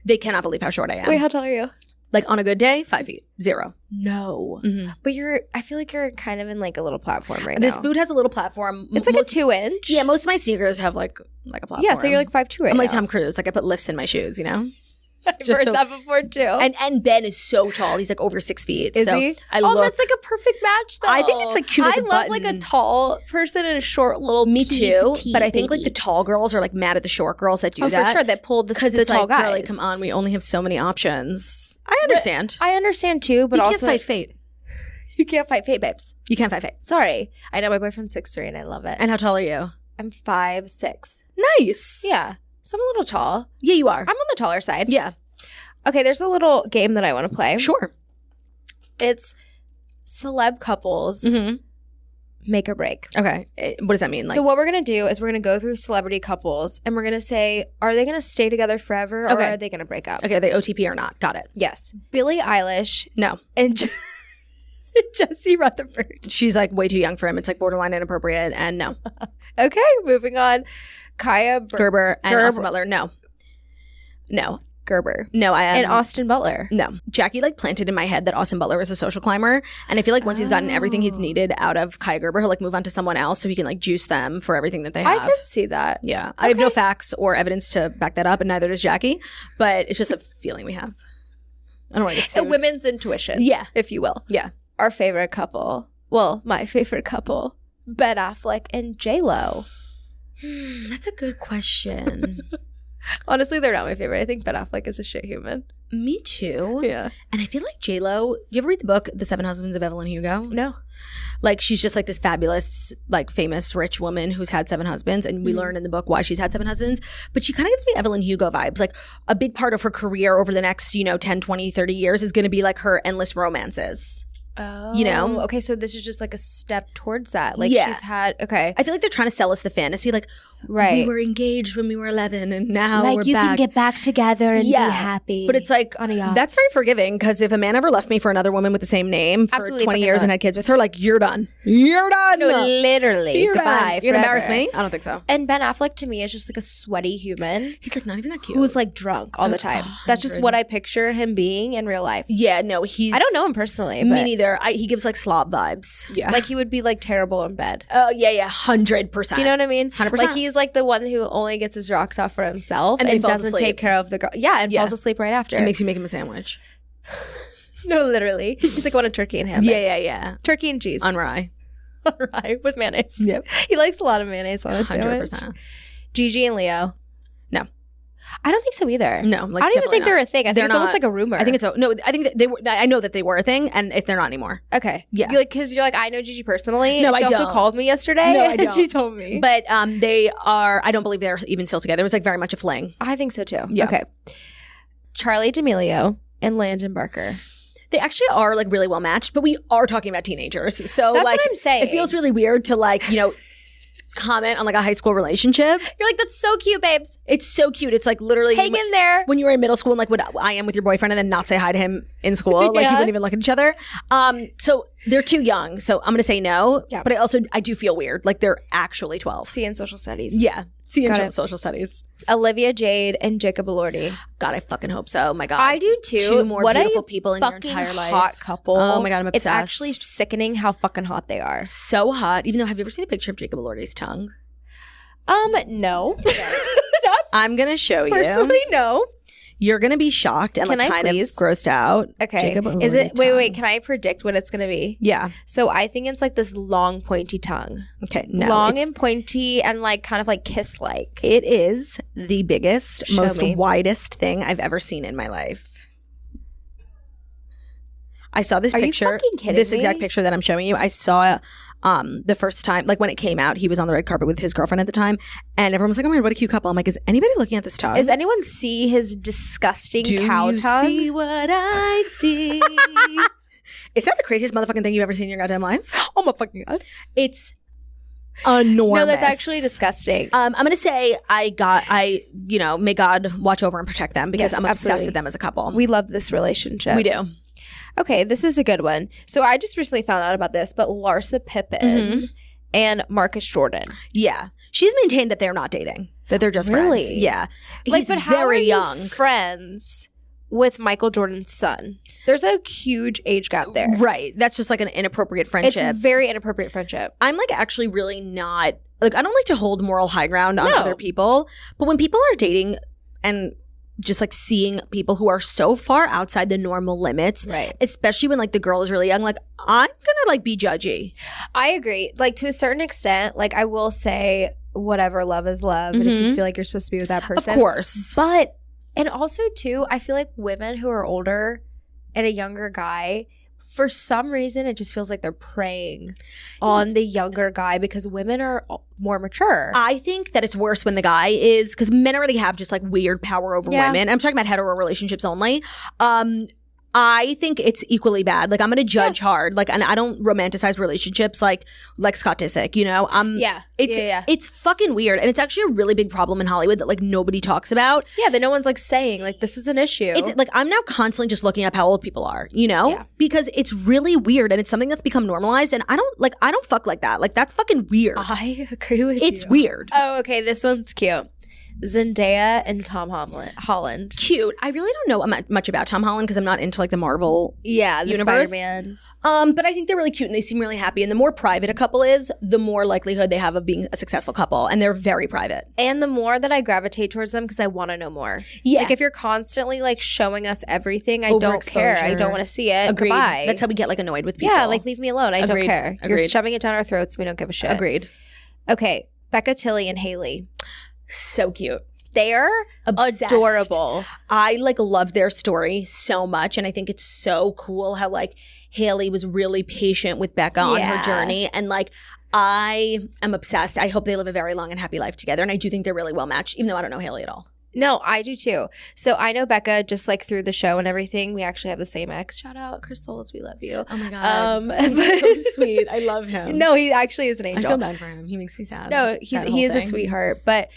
They cannot believe how short I am. Wait, how tall are you? Like on a good day, 5 feet, 0. No. But I feel like you're kind of in like a little platform right This now. boot has a little platform. It's like a 2-inch. Yeah, most of my sneakers have like a platform. Yeah, so you're like 5'2" right I'm like now. Tom Cruise. Like I put lifts in my shoes, you know? I've heard that before too. And Ben is so tall. He's like over 6 feet. Is so he? That's like a perfect match though. I think it's like cute as a I love button. like a tall person and a short little Me too. petite But I think baby. like the tall girls are like mad at the short girls that do that. Oh, for sure. That pulled the tall like, guys. girl, like, come on, we only have so many options. I understand. I understand too, but you also can't fight fate. you can't fight fate, babes. You can't fight fate. Sorry. I know my boyfriend's 6'3" and I love it. And how tall are you? I'm 5'6". Nice. Yeah. So I'm a little tall. Yeah, you are. I'm on the taller side. Yeah. Okay, there's a little game that I want to play. Sure. It's celeb couples make or break. Okay. What does that mean? Like, So what we're going to do is we're going to go through celebrity couples and we're going to say, are they going to stay together forever or Okay. are they going to break up? okay, are they OTP or not? Got it. Yes. Billie Eilish No. and Jesse Rutherford. She's like way too young for him. It's like borderline inappropriate and no. Okay, moving on. Kaya Gerber and Austin Butler. No. No. Gerber. No, I am. And Austin Butler. No. Jackie like planted in my head that Austin Butler is a social climber. And I feel like once he's gotten everything he's needed out of Kaya Gerber, he'll like move on to someone else so he can like juice them for everything that they have. I could see that. Yeah. I have no facts or evidence to back that up, and neither does Jackie. But it's just a feeling we have. I don't want to get A sued. women's intuition. Yeah. If you will. Yeah. Our favorite couple. Well, my favorite couple. Ben Affleck and J-Lo. That's a good question. Honestly, they're not my favorite. I think Ben Affleck is a shit human. Me too. Yeah. And I feel like J-Lo, do you ever read the book, The 7 Husbands of Evelyn Hugo? No. Like she's just like this fabulous, like famous rich woman who's had 7 husbands. And we learn in the book why she's had 7 husbands. But she kind of gives me Evelyn Hugo vibes. Like a big part of her career over the next, 10, 20, 30 years is going to be like her endless romances. Oh. You know? Okay, so this is just like a step towards that. Like Yeah. she's had, okay. I feel like they're trying to sell us the fantasy. Like, Right. we were engaged when we were 11 and now Like we're you back. can get back together and be happy. But it's like, on a yacht. that's very forgiving because if a man ever left me for another woman with the same name for Absolutely 20 fucking years not. and had kids with her, like, you're done. You're done. No, literally. You're Goodbye. done. You're going to embarrass forever. me? I don't think so. And Ben Affleck to me is just like a sweaty human He's like not even that cute. who's like drunk all the time. That's just what I picture him being in real life. Yeah, no, he's. I don't know him personally, but Me neither. He gives like slob vibes. Yeah. like he would be like terrible in bed. Oh, yeah, 100%. Do you know what I mean? 100%. Like he's like the one who only gets his rocks off for himself And and, then falls doesn't asleep. take care of the girl. Yeah, and Yeah. falls asleep right after. It makes you make him a sandwich. no, literally. He's like, I want a turkey and ham. Yeah. Turkey and cheese. On rye. Right, with mayonnaise. Yep. He likes a lot of mayonnaise on his sandwich. 100%. Gigi and Leo. No. I don't think so either. No, like, I don't even think definitely they're not. a thing. I They're think it's almost not. like a rumor. I think it's no. I think that they were. I know that they were a thing, and if they're not anymore. okay. Yeah. Because you're like, I know Gigi personally. No, she I also don't. called me yesterday. No, I and don't. she told me. But they are. I don't believe they're even still together. It was like very much a fling. I think so too. Yeah. Okay. Charlie D'Amelio and Landon Barker. They actually are like really well matched, but we are talking about teenagers. So That's like what I'm saying. it feels really weird to like, comment on like a high school relationship. You're like, that's so cute, babes. It's so cute. It's like literally hang in there. When you were in middle school and like what I am with your boyfriend and then not say hi to him in school. Like you wouldn't even look at each other. So they're too young. So I'm gonna say no. Yeah. But I do feel weird. Like they're actually 12. See in social studies. Yeah. See in social studies. Olivia Jade and Jacob Elordi. God, I fucking hope so. My God. I do too. 2 more beautiful people in your entire life. Hot couple. Oh my God, I'm obsessed. It's actually sickening how fucking hot they are. So hot. Even though, have you ever seen a picture of Jacob Elordi's tongue? No. I'm gonna show you. Personally, no. You're gonna be shocked and like kind of grossed out. Okay. Is it? Wait. Can I predict what it's gonna be? Yeah. So I think it's like this long, pointy tongue. Okay. No. Long and pointy and like kind of like kiss-like. It is the biggest, most widest thing I've ever seen in my life. I saw this picture. Are you fucking kidding this me? Exact picture that I'm showing you. I saw the first time, like when it came out, he was on the red carpet with his girlfriend at the time, and everyone was like, "Oh my God, what a cute couple!" I'm like, "Is anybody looking at this tongue? Does anyone see his disgusting cow tongue? Do you see what I see?" Is that the craziest motherfucking thing you've ever seen in your goddamn life? Oh my fucking God! It's enormous. No, that's actually disgusting. I'm gonna say may God watch over and protect them because I'm obsessed with them as a couple. We love this relationship. We do. Okay, this is a good one. So I just recently found out about this, but Larsa Pippen and Marcus Jordan. Yeah. She's maintained that they're not dating, that they're just friends. Yeah. Like, he's but how very are you young. Friends with Michael Jordan's son? There's a huge age gap there. Right. That's just like an inappropriate friendship. It's a very inappropriate friendship. I'm like actually really not, like I don't like to hold moral high ground on other people, but when people are dating and just like seeing people who are so far outside the normal limits, right? Especially when like the girl is really young, like I'm gonna like be judgy. I agree. Like to a certain extent, like I will say whatever, love is love. And if you feel like you're supposed to be with that person. Of course. But, and also too, I feel like women who are older and a younger guy, for some reason, it just feels like they're preying on the younger guy because women are more mature. I think that it's worse when the guy is, because men already have just like weird power over women. I'm talking about hetero relationships only. I think it's equally bad. Like I'm going to judge hard. Like, and I don't romanticize relationships like Scott Disick, you know? It's fucking weird. And it's actually a really big problem in Hollywood that like nobody talks about. Yeah, that no one's like saying like this is an issue. It's like I'm now constantly just looking up how old people are, you know? Yeah. Because it's really weird and it's something that's become normalized and I don't fuck like that. Like that's fucking weird. I agree with you. It's weird. Oh, okay. This one's cute. Zendaya and Tom Holland. Cute. I really don't know much about Tom Holland because I'm not into like the Marvel universe. Spider-Man. But I think they're really cute and they seem really happy. And the more private a couple is, the more likelihood they have of being a successful couple. And they're very private. And the more that I gravitate towards them because I want to know more. Yeah. Like if you're constantly like showing us everything, I don't care. I don't want to see it. Agreed. Goodbye. That's how we get like annoyed with people. Yeah, like leave me alone. I don't care. Agreed. You're shoving it down our throats. We don't give a shit. Agreed. Okay. Becca Tilley and Haley. So cute. They are adorable. I like love their story so much. And I think it's so cool how like Haley was really patient with Becca on her journey. And like I am obsessed. I hope they live a very long and happy life together. And I do think they're really well matched, even though I don't know Haley at all. No, I do too. So I know Becca just like through the show and everything. We actually have the same ex. Shout out, Crystals. We love you. Oh my God. He's so sweet. I love him. No, he actually is an angel. I feel bad for him. He makes me sad. No, he is a sweetheart. But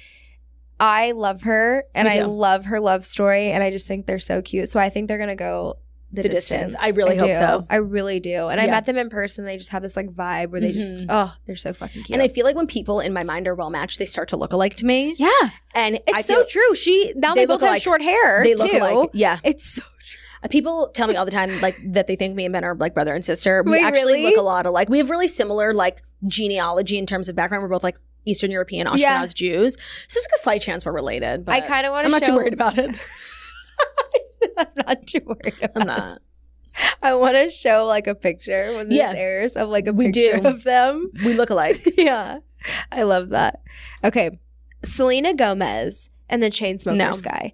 I love her and I love her love story and I just think they're so cute. So I think they're going to go the distance. I really hope so. I really do. And I met them in person. They just have this like vibe where they just, they're so fucking cute. And I feel like when people in my mind are well matched, they start to look alike to me. Yeah. And it's so true. They both have short hair they too. Look alike. Yeah. It's so true. People tell me all the time like that they think me and Ben are like brother and sister. We actually look a lot alike. We have really similar like genealogy in terms of background. We're both like Eastern European, Ashkenaz Jews. So it's like a slight chance we're related. But I kind of want to I'm not too worried about it. I'm not too worried about I'm not. I want to show like a picture when this airs of like a picture of them. We look alike. Yeah. I love that. Okay. Selena Gomez and the Chainsmokers guy.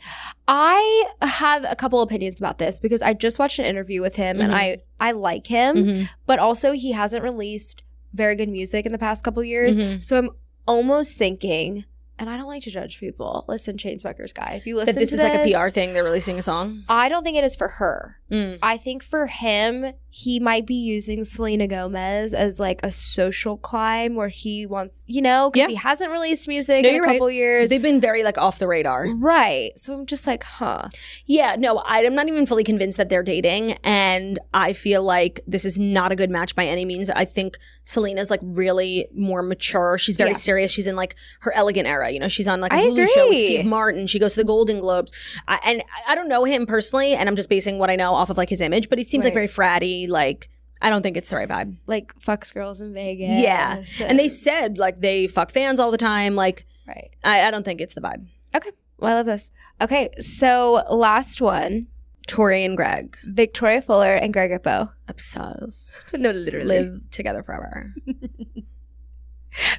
I have a couple opinions about this because I just watched an interview with him and I like him, but also he hasn't released very good music in the past couple years. So I'm almost thinking, and I don't like to judge people. Listen, Chainsmokers guy, if you listen to this. This is like a PR thing. They're releasing a song? I don't think it is for her. I think for him, he might be using Selena Gomez as like a social climb where he wants, you know, because he hasn't released music in a couple years. They've been very like off the radar. Right. So I'm just like, huh. Yeah, no, I'm not even fully convinced that they're dating. And I feel like this is not a good match by any means. I think Selena's like really more mature. She's very serious. She's in like her elegant era. You know, she's on like a Hulu show with Steve Martin. She goes to the Golden Globes. And I don't know him personally, and I'm just basing what I know off of like his image, but he seems like very fratty. Like, I don't think it's the right vibe. Like fucks girls in Vegas. Yeah. And they've said like they fuck fans all the time. Like, I don't think it's the vibe. Okay. Well, I love this. Okay. So last one. Tori and Greg. Victoria Fuller and Greg Hippo. Obsessed. No, literally. Live together forever.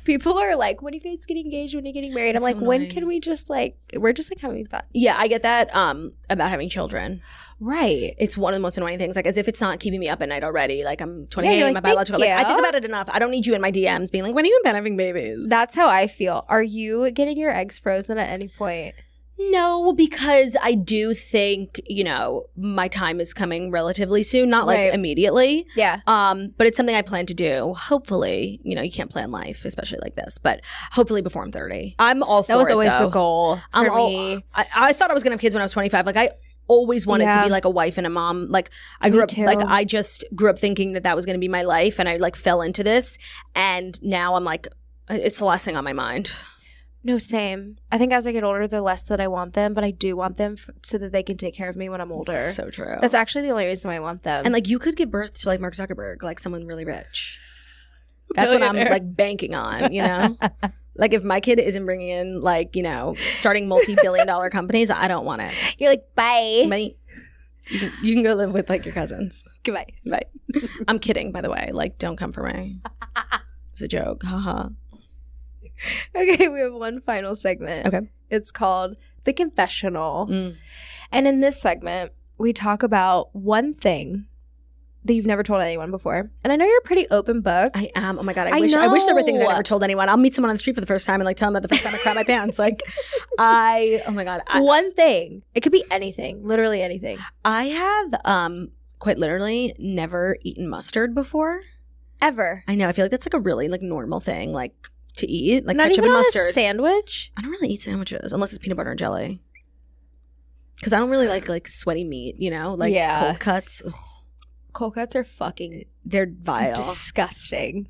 People are like, when are you guys getting engaged? When are you getting married? I'm like, when can we just like, we're just like having fun. Yeah, I get that about having children. Right. It's one of the most annoying things. Like, as if it's not keeping me up at night already. Like, I'm 28, like, my biological. Like, I think about it enough. I don't need you in my DMs being like, when are you in bed having babies? That's how I feel. Are you getting your eggs frozen at any point? No, because I do think, you know, my time is coming relatively soon. Not like immediately. Yeah. But it's something I plan to do. Hopefully, you know, you can't plan life, especially like this. But hopefully before I'm 30. I'm all for it, That was always though. the goal for me. I thought I was going to have kids when I was 25. Like, I always wanted to be like a wife and a mom. Like, I grew up, like, I just grew up thinking that was going to be my life. And I like fell into this. And now I'm like, it's the last thing on my mind. No, same. I think as I get older, the less that I want them, but I do want them so that they can take care of me when I'm older. So true. That's actually the only reason I want them. And like, you could give birth to like Mark Zuckerberg, like someone really rich. That's what I'm like banking on, you know? Like, if my kid isn't bringing in like, you know, starting multi-billion-dollar companies, I don't want it. You're like, bye. Money. You can go live with like your cousins. Goodbye. Bye. I'm kidding, by the way. Like, don't come for me. It's a joke. Haha. Okay, we have one final segment. Okay. It's called The Confessional. And in this segment, we talk about one thing that you've never told anyone before. And I know you're a pretty open book. I am. Oh my God. I wish there were things I never told anyone. I'll meet someone on the street for the first time and like tell them about the first time I crap my pants. Like, oh my God. One thing. It could be anything. Literally anything. I have quite literally never eaten mustard before. Ever. I know. I feel like that's like a really like normal thing. Like, to eat, like not ketchup even and on mustard. A sandwich? I don't really eat sandwiches unless it's peanut butter and jelly. Because I don't really like sweaty meat, you know, like cold cuts. Ugh. Cold cuts are fucking. They're vile, disgusting.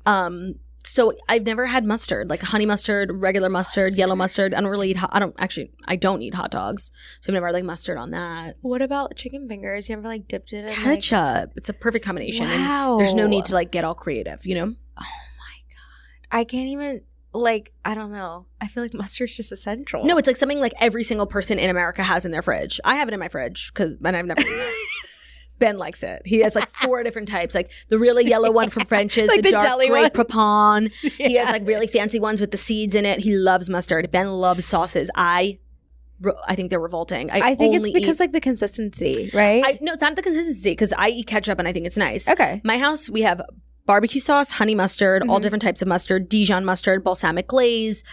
So I've never had mustard, like honey mustard, regular mustard, yellow mustard. I don't really eat. I don't eat hot dogs, so I've never had like mustard on that. What about chicken fingers? You never like dipped it in ketchup? It's a perfect combination. Wow. And there's no need to like get all creative, you know. Oh my God, I can't even. Like, I don't know. I feel like mustard's just essential. No, it's like something like every single person in America has in their fridge. I have it in my fridge and I've never eaten it. Ben likes it. He has like 4 different types. Like the really yellow one from French's, like the dark grape pecan. Yeah. He has like really fancy ones with the seeds in it. He loves mustard. Ben loves sauces. I think they're revolting. I think it's because like the consistency, right? No, it's not the consistency because I eat ketchup and I think it's nice. Okay. My house, we have barbecue sauce, honey mustard, all different types of mustard, Dijon mustard, balsamic glaze,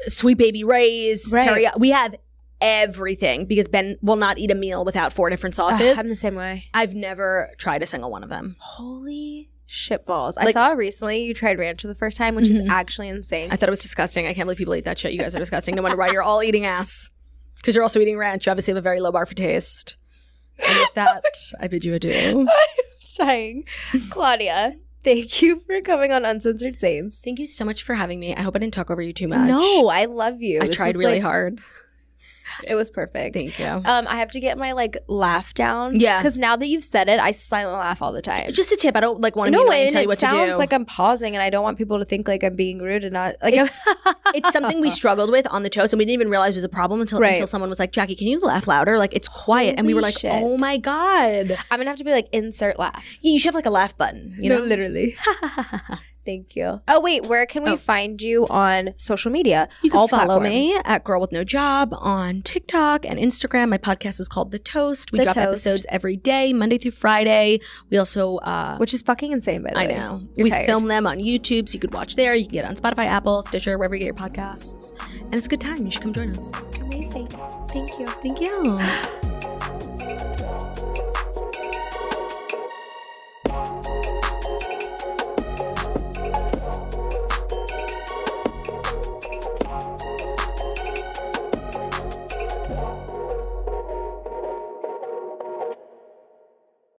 Sweet Baby Ray's, teriyaki. We have everything because Ben will not eat a meal without 4 different sauces. I'm the same way. I've never tried a single one of them. Holy shit balls. I saw recently you tried ranch for the first time, which is actually insane. I thought it was disgusting. I can't believe people eat that shit. You guys are disgusting. No wonder why you're all eating ass. Because you're also eating ranch. You obviously have a very low bar for taste. And with that, I bid you adieu. Dying. Claudia, thank you for coming on Uncensored Saints. Thank you so much for having me. I hope I didn't talk over you too much. No, I love you. I tried really hard. It was perfect. Thank you. I have to get my like laugh down. Yeah. Because now that you've said it, I silent laugh all the time. Just a tip. I don't like want to tell you what to do. It sounds like I'm pausing and I don't want people to think like I'm being rude and not like it's something we struggled with on the toast and we didn't even realize it was a problem until someone was like, Jackie, can you laugh louder? Like it's quiet. And we were like, oh my God. I'm gonna have to be like insert laugh. Yeah, you should have like a laugh button. You know, literally. Thank you. Oh, wait. Where can we find you on social media? You can follow me at Girl With No Job on TikTok and Instagram. My podcast is called The Toast. We drop episodes every day, Monday through Friday. We also... which is fucking insane, by the way. I know. We film them on YouTube, so you could watch there. You can get it on Spotify, Apple, Stitcher, wherever you get your podcasts. And it's a good time. You should come join us. Amazing. Thank you. Thank you.